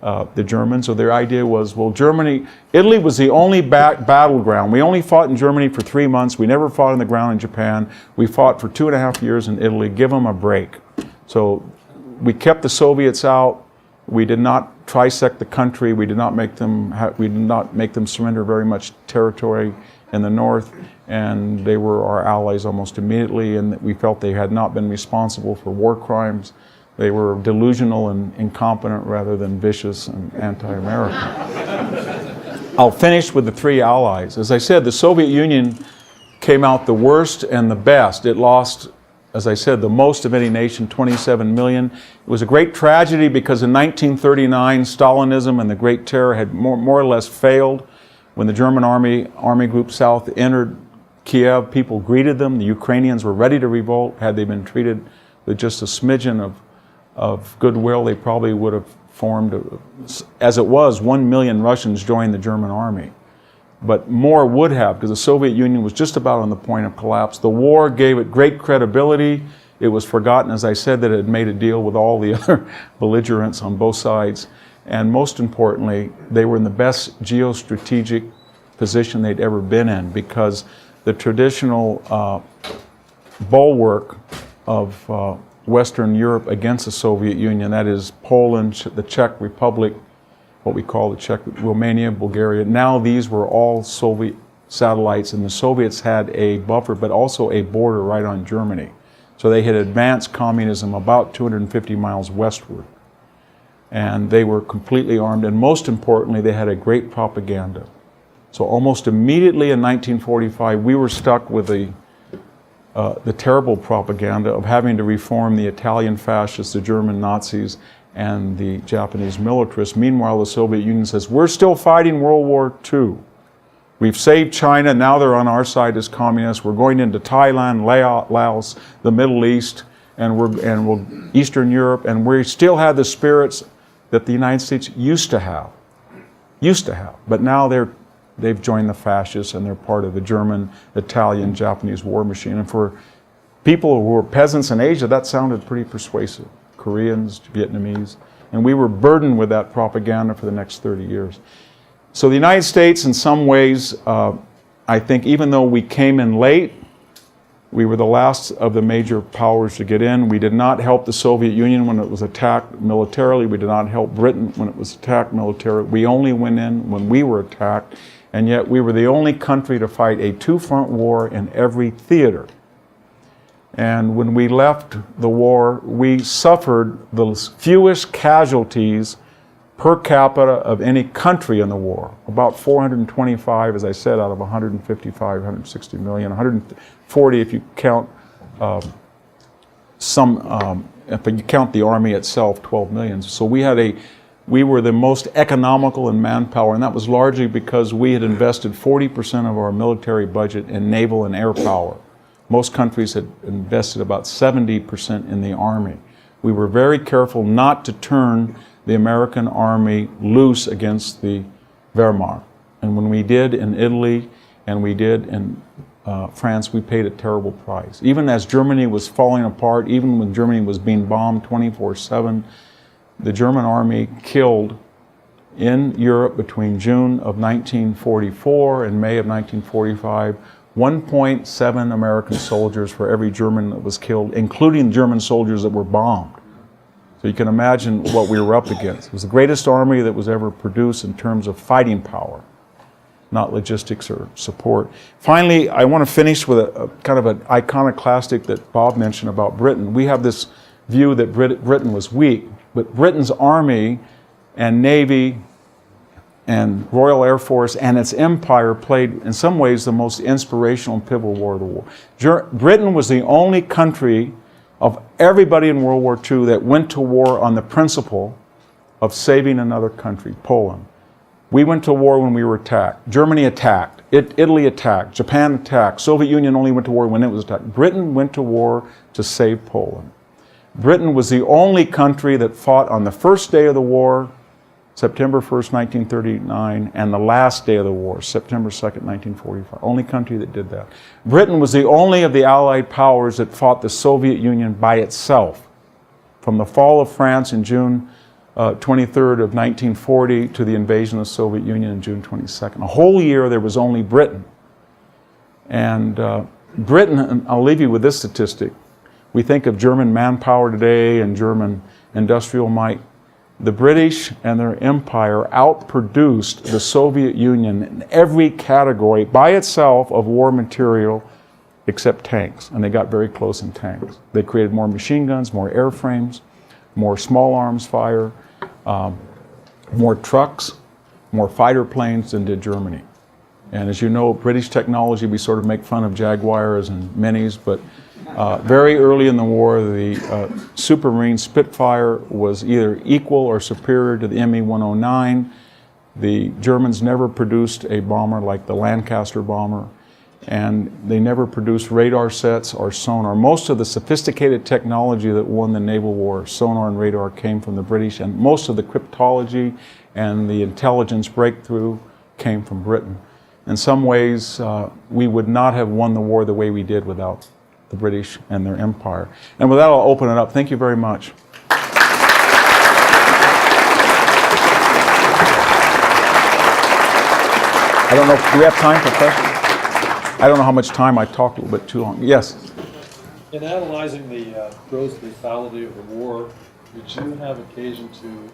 the Germans. So their idea was, well, Italy was the only battleground. We only fought in Germany for 3 months. We never fought on the ground in Japan. We fought for 2.5 years in Italy. Give them a break. So we kept the Soviets out. We did not trisect the country. We did not make them surrender very much territory in the north, and they were our allies almost immediately, and we felt they had not been responsible for war crimes. They were delusional and incompetent rather than vicious and anti-American. I'll finish with the 3 allies. As I said, the Soviet Union came out the worst and the best. It lost, as I said, the most of any nation, 27 million. It was a great tragedy because in 1939, Stalinism and the Great Terror had more or less failed. When the German Army Group South entered Kiev, people greeted them. The Ukrainians were ready to revolt had they been treated with just a smidgen of goodwill, they probably would have formed, as it was, 1 million Russians joined the German army. But more would have, because the Soviet Union was just about on the point of collapse. The war gave it great credibility. It was forgotten, as I said, that it had made a deal with all the other belligerents on both sides. And most importantly, they were in the best geostrategic position they'd ever been in, because the traditional bulwark of Western Europe against the Soviet Union, that is Poland, the Czech Republic, what we call the Czech, Romania, Bulgaria. Now these were all Soviet satellites, and the Soviets had a buffer, but also a border right on Germany. So they had advanced communism about 250 miles westward. And they were completely armed, and most importantly, they had a great propaganda. So almost immediately in 1945, we were stuck with the terrible propaganda of having to reform the Italian fascists, the German Nazis, and the Japanese militarists. Meanwhile, the Soviet Union says, we're still fighting World War II. We've saved China, now they're on our side as communists. We're going into Thailand, Laos, the Middle East, and Eastern Europe, and we still have the spirits that the United States used to have. But now they've joined the fascists, and they're part of the German, Italian, Japanese war machine. And for people who were peasants in Asia, that sounded pretty persuasive. Koreans, Vietnamese, and we were burdened with that propaganda for the next 30 years. So the United States, in some ways, I think even though we came in late, we were the last of the major powers to get in. We did not help the Soviet Union when it was attacked militarily. We did not help Britain when it was attacked militarily. We only went in when we were attacked, and yet we were the only country to fight a two-front war in every theater. And when we left the war, we suffered the fewest casualties per capita of any country in the war. About 425, as I said, out of 155, 160 million, 140 if you count if you count the army itself, 12 million. So we were the most economical in manpower, and that was largely because we had invested 40% of our military budget in naval and air power. Most countries had invested about 70% in the army. We were very careful not to turn the American army loose against the Wehrmacht. And when we did in Italy and we did in France, we paid a terrible price. Even as Germany was falling apart, even when Germany was being bombed 24/7, the German army killed in Europe between June of 1944 and May of 1945 1.7 American soldiers for every German that was killed, including German soldiers that were bombed. So you can imagine what we were up against. It was the greatest army that was ever produced in terms of fighting power, not logistics or support. Finally, I want to finish with a kind of an iconoclastic that Bob mentioned about Britain. We have this view that Britain was weak, but Britain's army and navy and Royal Air Force and its empire played, in some ways, the most inspirational and pivotal war of the war. Britain was the only country of everybody in World War II that went to war on the principle of saving another country, Poland. We went to war when we were attacked. Germany attacked. Italy attacked. Japan attacked. Soviet Union only went to war when it was attacked. Britain went to war to save Poland. Britain was the only country that fought on the first day of the war, September 1st, 1939, and the last day of the war, September 2nd, 1945. Only country that did that. Britain was the only of the Allied powers that fought the Soviet Union by itself. From the fall of France in June 23rd of 1940 to the invasion of the Soviet Union in June 22nd. A whole year there was only Britain. And Britain, and I'll leave you with this statistic. We think of German manpower today and German industrial might. The British and their empire outproduced the Soviet Union in every category by itself of war material except tanks, and they got very close in tanks. They created more machine guns, more airframes, more small arms fire, more trucks, more fighter planes than did Germany. And as you know, British technology, we sort of make fun of Jaguars and Minis, but very early in the war, the Supermarine Spitfire was either equal or superior to the ME-109. The Germans never produced a bomber like the Lancaster bomber. and they never produced radar sets or sonar. Most of the sophisticated technology that won the naval war, sonar and radar, came from the British, and most of the cryptology and the intelligence breakthrough came from Britain. In some ways, we would not have won the war the way we did without the British and their empire. And with that, I'll open it up. Thank you very much. I don't know, do we have time for questions? I don't know how much time I talked, a little bit too long. Yes?
In analyzing the gross lethality of the war, did you have occasion to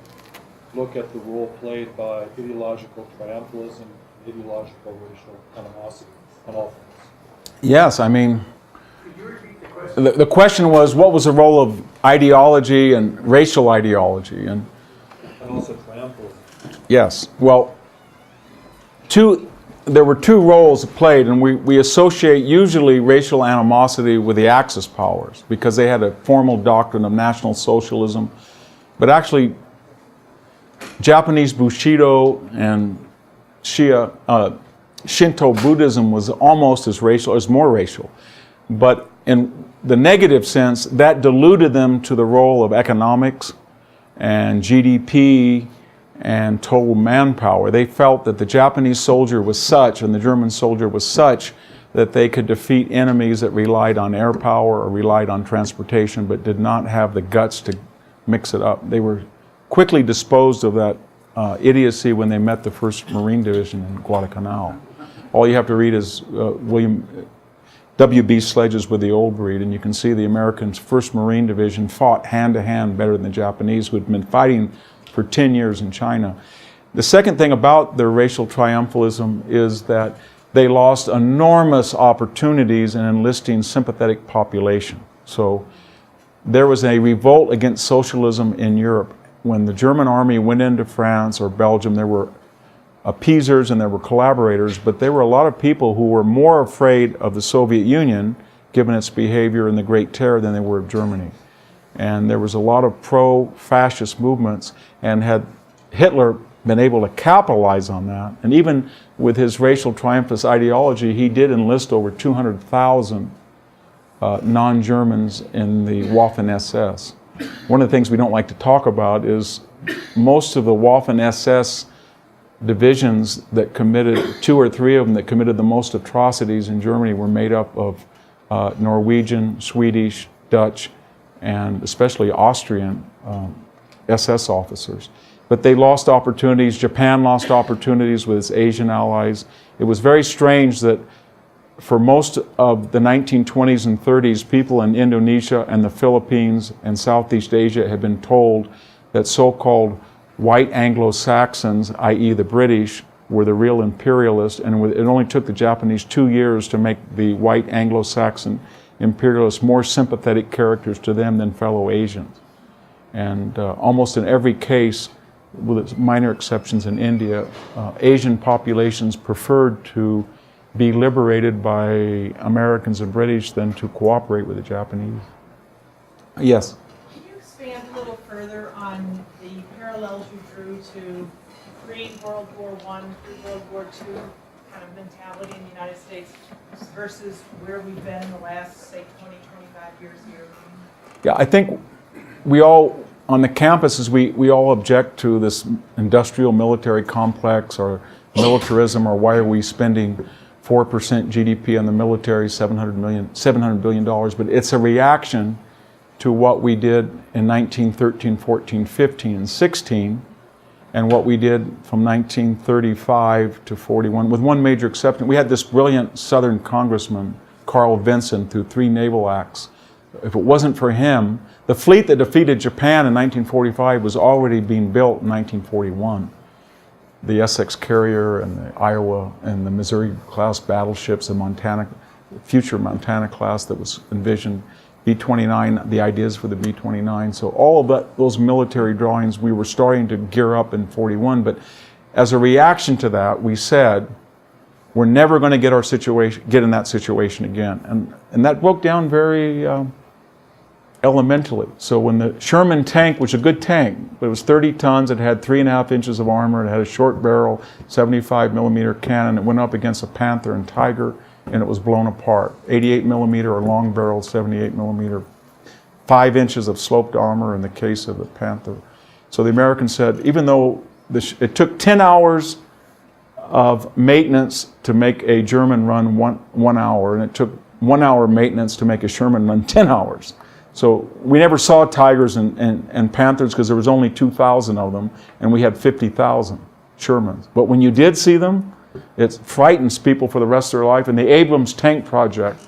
look at the role played by ideological triumphalism, ideological racial animosity on all fronts?
Yes, I mean, the question was, what was the role of ideology and racial ideology? And
also triumphalism.
yes, well, there were two roles played, and we associate usually racial animosity with the Axis powers because they had a formal doctrine of National Socialism. But actually, Japanese Bushido and Shinto Buddhism was almost as racial, as more racial. But in the negative sense, that diluted them to the role of economics and GDP and total manpower. They felt that the Japanese soldier was such and the German soldier was such that they could defeat enemies that relied on air power or relied on transportation but did not have the guts to mix it up. They were quickly disposed of that idiocy when they met the 1st Marine Division in Guadalcanal. All you have to read is William W.B. Sledges with the Old Breed, and you can see the Americans' 1st Marine Division fought hand-to-hand better than the Japanese, who had been fighting for 10 years in China. The second thing about their racial triumphalism is that they lost enormous opportunities in enlisting sympathetic population. So there was a revolt against socialism in Europe. When the German army went into France or Belgium, there were appeasers and there were collaborators, but there were a lot of people who were more afraid of the Soviet Union, given its behavior in the Great Terror, than they were of Germany. And there was a lot of pro-fascist movements, and had Hitler been able to capitalize on that, and even with his racial triumphist ideology, he did enlist over 200,000 non-Germans in the Waffen-SS. One of the things we don't like to talk about is most of the Waffen-SS divisions that committed, 2 or 3 of them that committed the most atrocities in Germany were made up of Norwegian, Swedish, Dutch, and especially Austrian SS officers. But they lost opportunities. Japan lost opportunities with its Asian allies. It was very strange that for most of the 1920s and 30s, people in Indonesia and the Philippines and Southeast Asia had been told that so-called white Anglo-Saxons, i.e. the British, were the real imperialists, and it only took the Japanese 2 years to make the white Anglo-Saxon imperialists more sympathetic characters to them than fellow Asians. And almost in every case, with minor exceptions in India, Asian populations preferred to be liberated by Americans and British than to cooperate with the Japanese. Yes?
Can you expand a little further on the parallels you drew to pre-World War I, pre-World War II kind of mentality in the United States versus where we've been the last, say, 20, 25 years here?
Yeah, I think we all, on the campuses, we all object to this industrial military complex or militarism, or why are we spending 4% GDP on the military, $700 billion, but it's a reaction to what we did in 1913, 14, 15, and 16, and what we did from 1935 to 41, with one major exception. We had this brilliant Southern congressman, Carl Vinson, through 3 naval acts. If it wasn't for him, the fleet that defeated Japan in 1945 was already being built in 1941. The Essex carrier and the Iowa and the Missouri-class battleships, the future Montana class that was envisioned, B-29, the ideas for the B-29. So all of those military drawings, we were starting to gear up in 41. But as a reaction to that, we said, we're never going to get in that situation again. And that broke down very elementally. So when the Sherman tank, which was a good tank, but it was 30 tons, it had 3.5 inches of armor, it had a short barrel, 75 millimeter cannon, it went up against a Panther and Tiger and it was blown apart. 88 millimeter or long barrel, 78 millimeter, 5 inches of sloped armor in the case of the Panther. So the Americans said, even though it took 10 hours of maintenance to make a German run 1 hour, and it took 1 hour maintenance to make a Sherman run 10 hours. So we never saw Tigers and Panthers because there was only 2,000 of them, and we had 50,000 Shermans. But when you did see them, it frightens people for the rest of their life. And the Abrams tank project,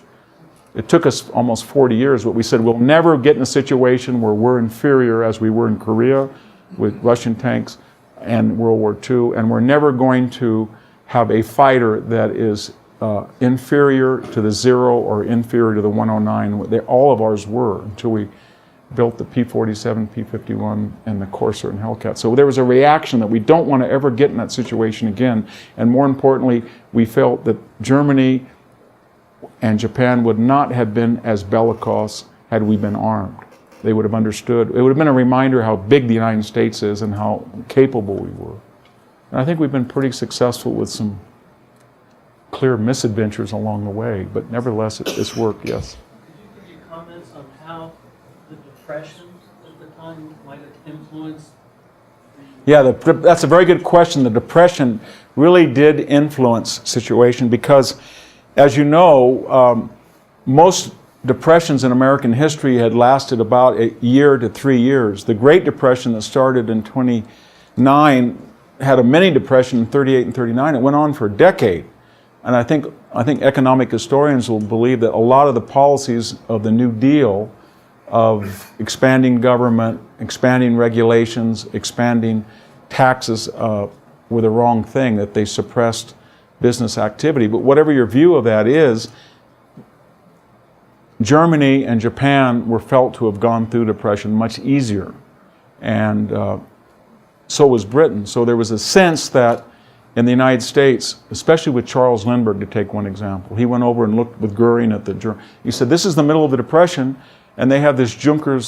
it took us almost 40 years, but we said we'll never get in a situation where we're inferior as we were in Korea with Russian tanks and World War II, and we're never going to have a fighter that is inferior to the Zero or inferior to the 109. All of ours were until we built the P-47, P-51, and the Corsair and Hellcat. So there was a reaction that we don't want to ever get in that situation again. And more importantly, we felt that Germany and Japan would not have been as bellicose had we been armed. They would have understood. It would have been a reminder how big the United States is and how capable we were. And I think we've been pretty successful with some clear misadventures along the way, but nevertheless, it's worked, yes.
Could you give your comments on how the Depression at the time might have influenced the...
Yeah, that's a very good question. The Depression really did influence the situation because, as you know, most depressions in American history had lasted about a year to 3 years. The Great Depression that started in 29 had a mini depression in 38 and 39. It went on for a decade. And I think economic historians will believe that a lot of the policies of the New Deal of expanding government, expanding regulations, expanding taxes were the wrong thing, that they suppressed business activity. But whatever your view of that is, Germany and Japan were felt to have gone through depression much easier. And so was Britain. So there was a sense that in the United States, especially with Charles Lindbergh, to take one example, he went over and looked with Goering at the German. He said, this is the middle of the Depression, and they have this Stuka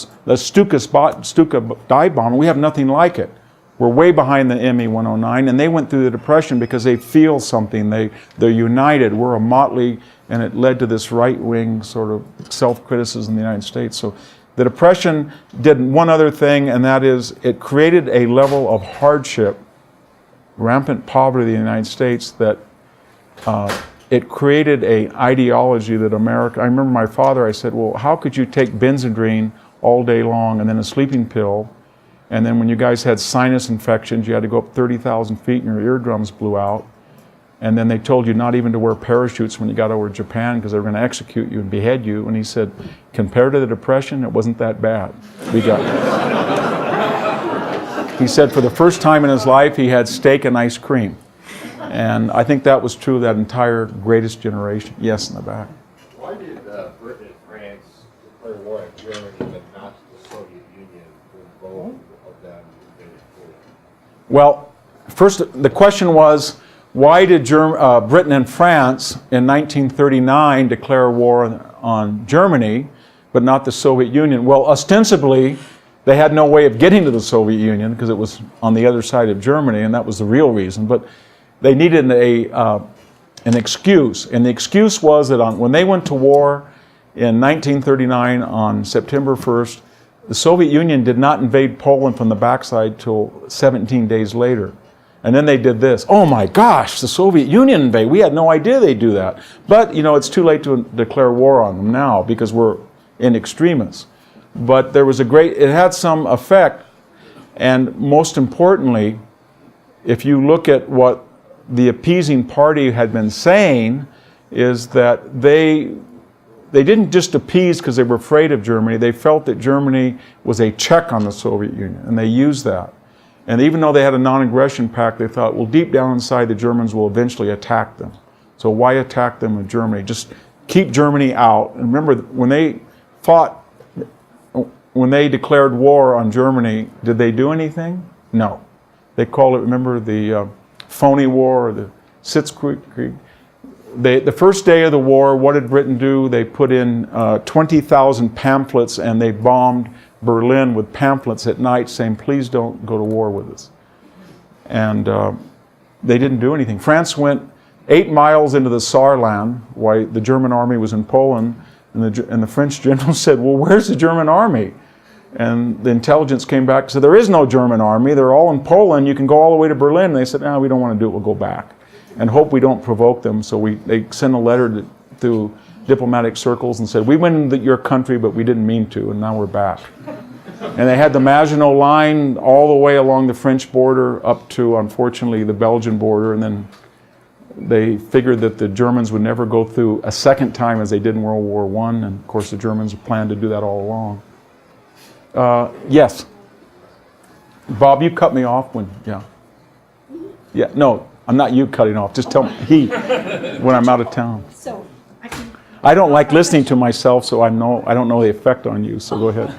dive bomb, and we have nothing like it. We're way behind the ME-109, and they went through the Depression because they feel something. They're united. We're a motley, and it led to this right-wing sort of self-criticism in the United States. So the Depression did one other thing, and that is it created a level of hardship, rampant poverty in the United States, that it created an ideology that America... I remember my father, I said, well, how could you take Benzedrine all day long and then a sleeping pill, and then when you guys had sinus infections, you had to go up 30,000 feet and your eardrums blew out, and then they told you not even to wear parachutes when you got over to Japan because they were going to execute you and behead you. And he said, compared to the Depression, it wasn't that bad. He said for the first time in his life, he had steak and ice cream. And I think that was true of that entire greatest generation. Yes, in the back.
Why did Britain and France declare war on Germany but not the Soviet Union when both of them invaded Poland?
Well, first, the question was, why did Britain and France in 1939 declare war on Germany, but not the Soviet Union? Well, ostensibly, they had no way of getting to the Soviet Union because it was on the other side of Germany, and that was the real reason. But they needed an excuse, and the excuse was that when they went to war in 1939 on September 1st, the Soviet Union did not invade Poland from the backside till 17 days later. And then they did this. Oh my gosh, the Soviet Union invaded. We had no idea they'd do that. But, you know, it's too late to declare war on them now because we're in extremis. But there was it had some effect. And most importantly, if you look at what the appeasing party had been saying, is that they didn't just appease because they were afraid of Germany. They felt that Germany was a check on the Soviet Union, and they used that. And even though they had a non-aggression pact, they thought, well, deep down inside, the Germans will eventually attack them. So why attack them with Germany? Just keep Germany out. And remember, when they declared war on Germany, did they do anything? No. They called it, remember, the phony war, or the Sitzkrieg. The first day of the war, what did Britain do? They put in 20,000 pamphlets, and they bombed Berlin with pamphlets at night saying, please don't go to war with us. And they didn't do anything. France went 8 miles into the Saarland, why the German army was in Poland, and the French general said, well, where's the German army? And the intelligence came back and said, there is no German army. They're all in Poland. You can go all the way to Berlin. And they said, no, we don't want to do it. We'll go back. And hope we don't provoke them. So they sent a letter through diplomatic circles and said, we went into your country, but we didn't mean to, and now we're back. And they had the Maginot Line all the way along the French border up to, unfortunately, the Belgian border. And then they figured that the Germans would never go through a second time as they did in World War I. And of course, the Germans planned to do that all along. Yes. Bob, you cut me off when, yeah. Yeah, no, I'm not you cutting off. Just tell me, he, when I'm out of town.
So,
I don't like listening to myself, so I don't know the effect on you, so go ahead.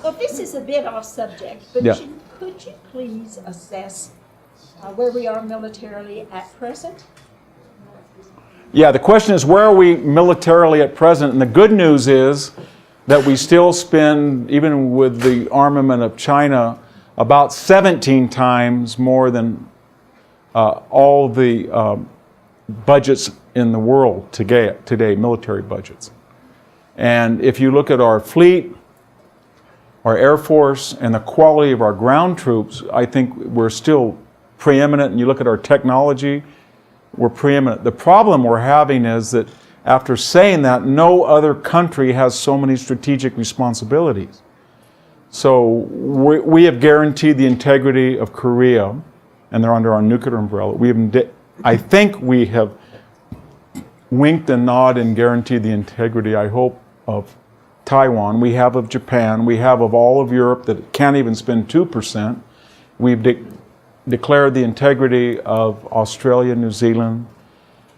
well, this is a bit off subject, but
Yeah.
could you please assess where we are militarily at present?
Yeah, the question is, where are we militarily at present? And the good news is that we still spend, even with the armament of China, about 17 times more than all the budgets in the world today, military budgets. And if you look at our fleet, our Air Force, and the quality of our ground troops, I think we're still preeminent. And you look at our technology, we're preeminent. The problem we're having is that after saying that, no other country has so many strategic responsibilities. So we have guaranteed the integrity of Korea, and they're under our nuclear umbrella. I think we have winked and nodded and guaranteed the integrity, I hope, of Taiwan. We have of Japan. We have of all of Europe that can't even spend 2%. We've declared the integrity of Australia, New Zealand,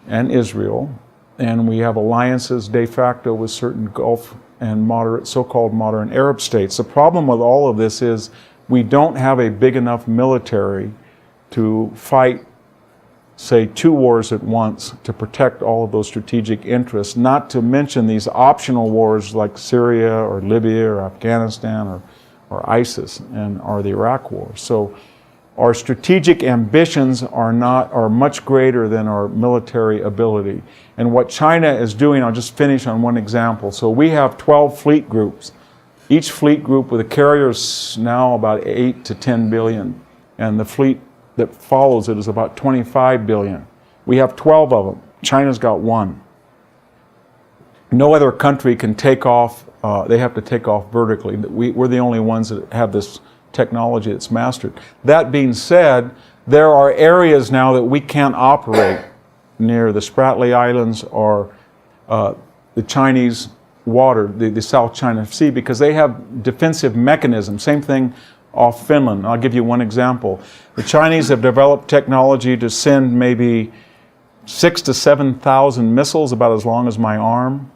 and Israel. And we have alliances de facto with certain Gulf and so-called modern Arab states. The problem with all of this is we don't have a big enough military to fight, say, 2 wars at once to protect all of those strategic interests, not to mention these optional wars like Syria or Libya or Afghanistan or ISIS or the Iraq War. So our strategic ambitions are much greater than our military ability. And what China is doing, I'll just finish on one example. So we have 12 fleet groups. Each fleet group with a carrier is now about 8 to 10 billion. And the fleet that follows it is about 25 billion. We have 12 of them. China's got 1. No other country can take off. They have to take off vertically. We're the only ones that have this technology that's mastered. That being said, there are areas now that we can't operate near the Spratly Islands or the Chinese water, the South China Sea, because they have defensive mechanisms. Same thing off Finland. I'll give you one example. The Chinese have developed technology to send maybe 6,000 to 7,000 missiles, about as long as my arm,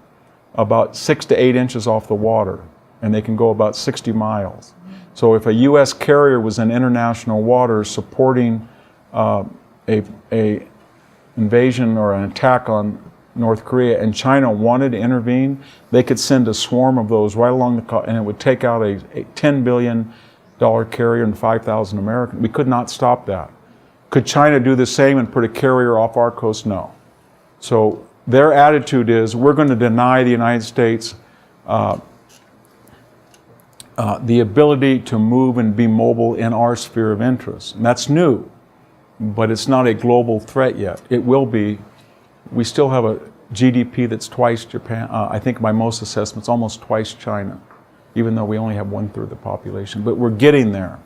about 6 to 8 inches off the water, and they can go about 60 miles. So if a U.S. carrier was in international waters supporting a invasion or an attack on North Korea and China wanted to intervene, they could send a swarm of those right along the coast, and it would take out a $10 billion carrier and 5,000 Americans. We could not stop that. Could China do the same and put a carrier off our coast? No. So their attitude is, we're going to deny the United States the ability to move and be mobile in our sphere of interest. And that's new, but it's not a global threat yet. It will be. We still have a GDP that's twice Japan. I think by most assessments, almost twice China, even though we only have 1/3 the population. But we're getting there.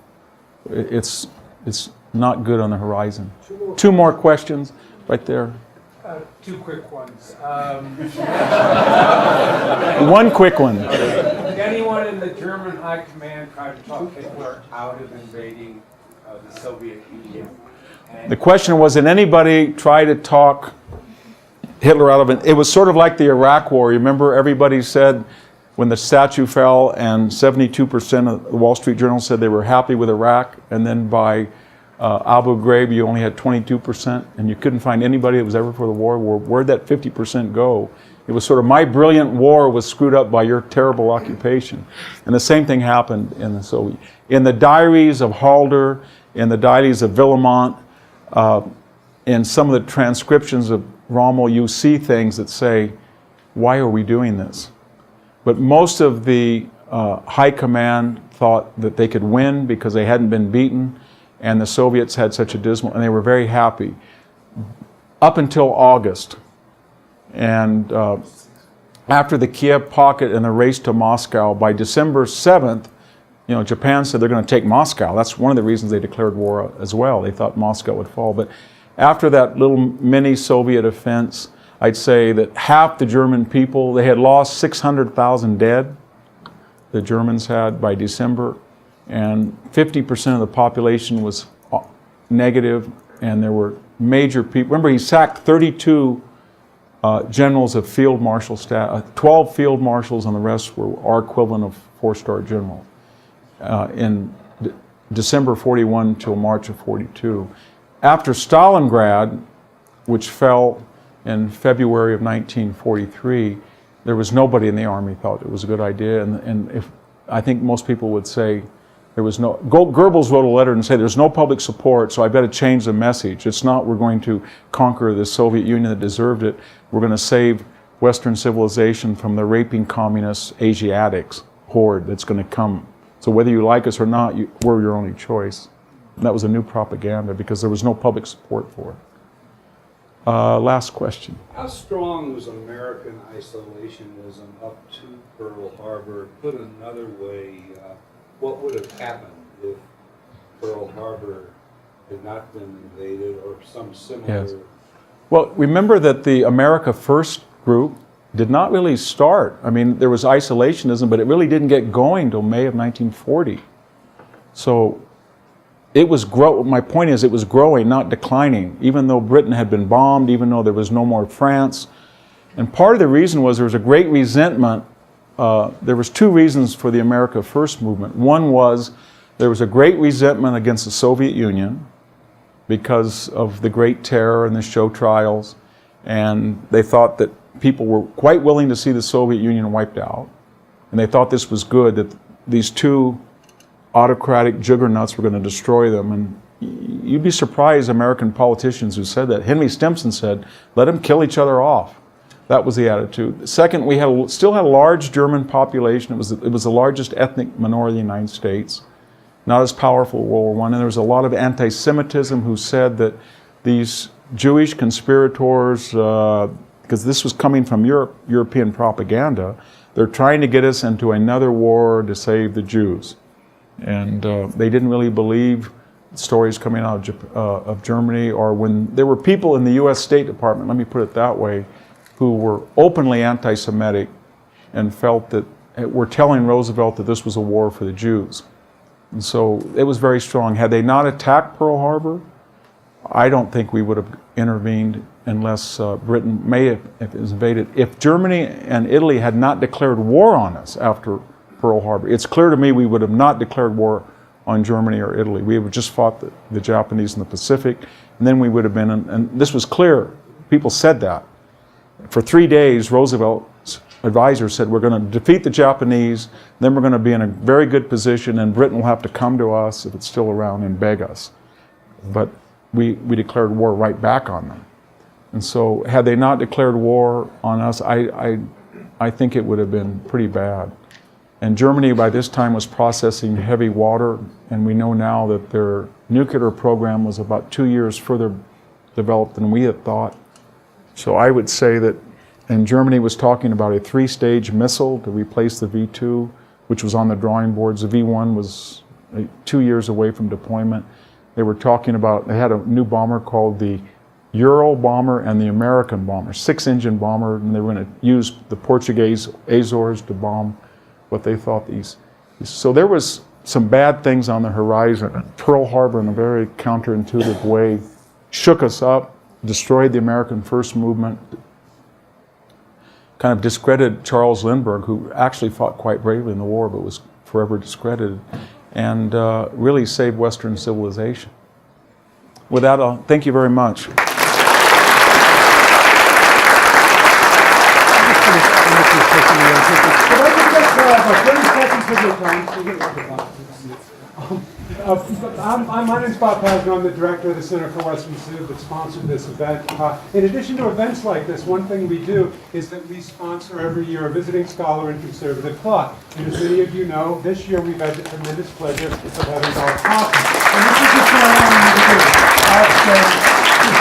It's not good on the horizon. 2 more questions right there.
2 quick ones.
One quick one.
Did anyone in the German High Command try to talk Hitler out of invading the Soviet Union?
The question was, did anybody try to talk Hitler out of it? It was sort of like the Iraq War. You remember everybody said when the statue fell and 72% of the Wall Street Journal said they were happy with Iraq, and then by Abu Ghraib you only had 22%, and you couldn't find anybody that was ever for the war. Where'd that 50% go? It was sort of, my brilliant war was screwed up by your terrible occupation. And the same thing happened in the Soviet. In the diaries of Halder, in the diaries of Villemont, in some of the transcriptions of Rommel, you see things that say, why are we doing this? But most of the high command thought that they could win because they hadn't been beaten, and the Soviets had such a dismal, and they were very happy up until August. And after the Kiev pocket and the race to Moscow, by December 7th, Japan said they're going to take Moscow. That's one of the reasons they declared war as well. They thought Moscow would fall. But after that little mini Soviet offense, I'd say that half the German people, they had lost 600,000 dead, the Germans had by December, and 50% of the population was negative, and there were major people. Remember, he sacked 32 generals of field marshal staff, 12 field marshals, and the rest were our equivalent of 4-star generals in December 41 till March of 42. After Stalingrad, which fell in February of 1943, there was nobody in the army thought it was a good idea, and if I think most people would say there was no. Goebbels wrote a letter and said there's no public support, so I better change the message. It's not we're going to conquer the Soviet Union that deserved it. We're going to save Western civilization from the raping communist Asiatics horde that's going to come. So whether you like us or not, we're your only choice. And that was a new propaganda because there was no public support for it. Last question.
How strong was American isolationism up to Pearl Harbor? Put another way, what would have happened if Pearl Harbor had not been invaded or some similar?
Yes. Well, remember that the America First group did not really start. I mean, there was isolationism, but it really didn't get going till May of 1940. So it was my point is it was growing, not declining, even though Britain had been bombed, even though there was no more France. And part of the reason was there was a great resentment. There was two reasons for the America First movement. One was there was a great resentment against the Soviet Union because of the Great Terror and the show trials. And they thought that people were quite willing to see the Soviet Union wiped out. And they thought this was good, that these two autocratic juggernauts were going to destroy them. And you'd be surprised, American politicians who said that. Henry Stimson said, let them kill each other off. That was the attitude. Second, we still had a large German population. It was the largest ethnic minority in the United States. Not as powerful as World War I. And there was a lot of anti-Semitism who said that these Jewish conspirators, because this was coming from European propaganda, they're trying to get us into another war to save the Jews. And they didn't really believe stories coming out of Germany, or when there were people in the U.S. State Department, let me put it that way, who were openly anti-Semitic and felt that were telling Roosevelt that this was a war for the Jews. And so it was very strong. Had they not attacked Pearl Harbor, I don't think we would have intervened unless Britain may have invaded. If Germany and Italy had not declared war on us after Pearl Harbor, it's clear to me we would have not declared war on Germany or Italy. We would have just fought the Japanese in the Pacific, and then we would have been, and this was clear, people said that. For 3 days, Roosevelt's advisor said, we're going to defeat the Japanese, then we're going to be in a very good position, and Britain will have to come to us, if it's still around, and beg us. But we declared war right back on them. And so had they not declared war on us, I think it would have been pretty bad. And Germany by this time was processing heavy water, and we know now that their nuclear program was about 2 years further developed than we had thought. So I would say that, and Germany was talking about a 3-stage missile to replace the V-2, which was on the drawing boards. The V-1 was 2 years away from deployment. They were talking about, they had a new bomber called the Ural bomber and the American bomber, 6-engine bomber, and they were going to use the Portuguese Azores to bomb what they thought these. So there was some bad things on the horizon. Pearl Harbor, in a very counterintuitive way, shook us up, destroyed the American First movement, kind of discredited Charles Lindbergh, who actually fought quite bravely in the war but was forever discredited, and really saved Western civilization. With that, thank you very much.
Could I just have 30 seconds of your time? My name's Bob Pasner. I'm the director of the Center for Western Civ that sponsored this event. In addition to events like this, one thing we do is that we sponsor every year a visiting scholar in conservative thought. And as many of you know, this year we've had the tremendous pleasure of having Bob Hoffman. And this is just what I wanted to do.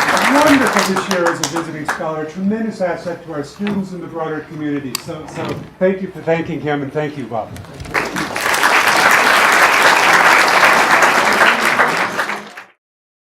It's wonderful this year as a visiting scholar, a tremendous asset to our students and the broader community. So thank you for thanking him, and thank you, Bob.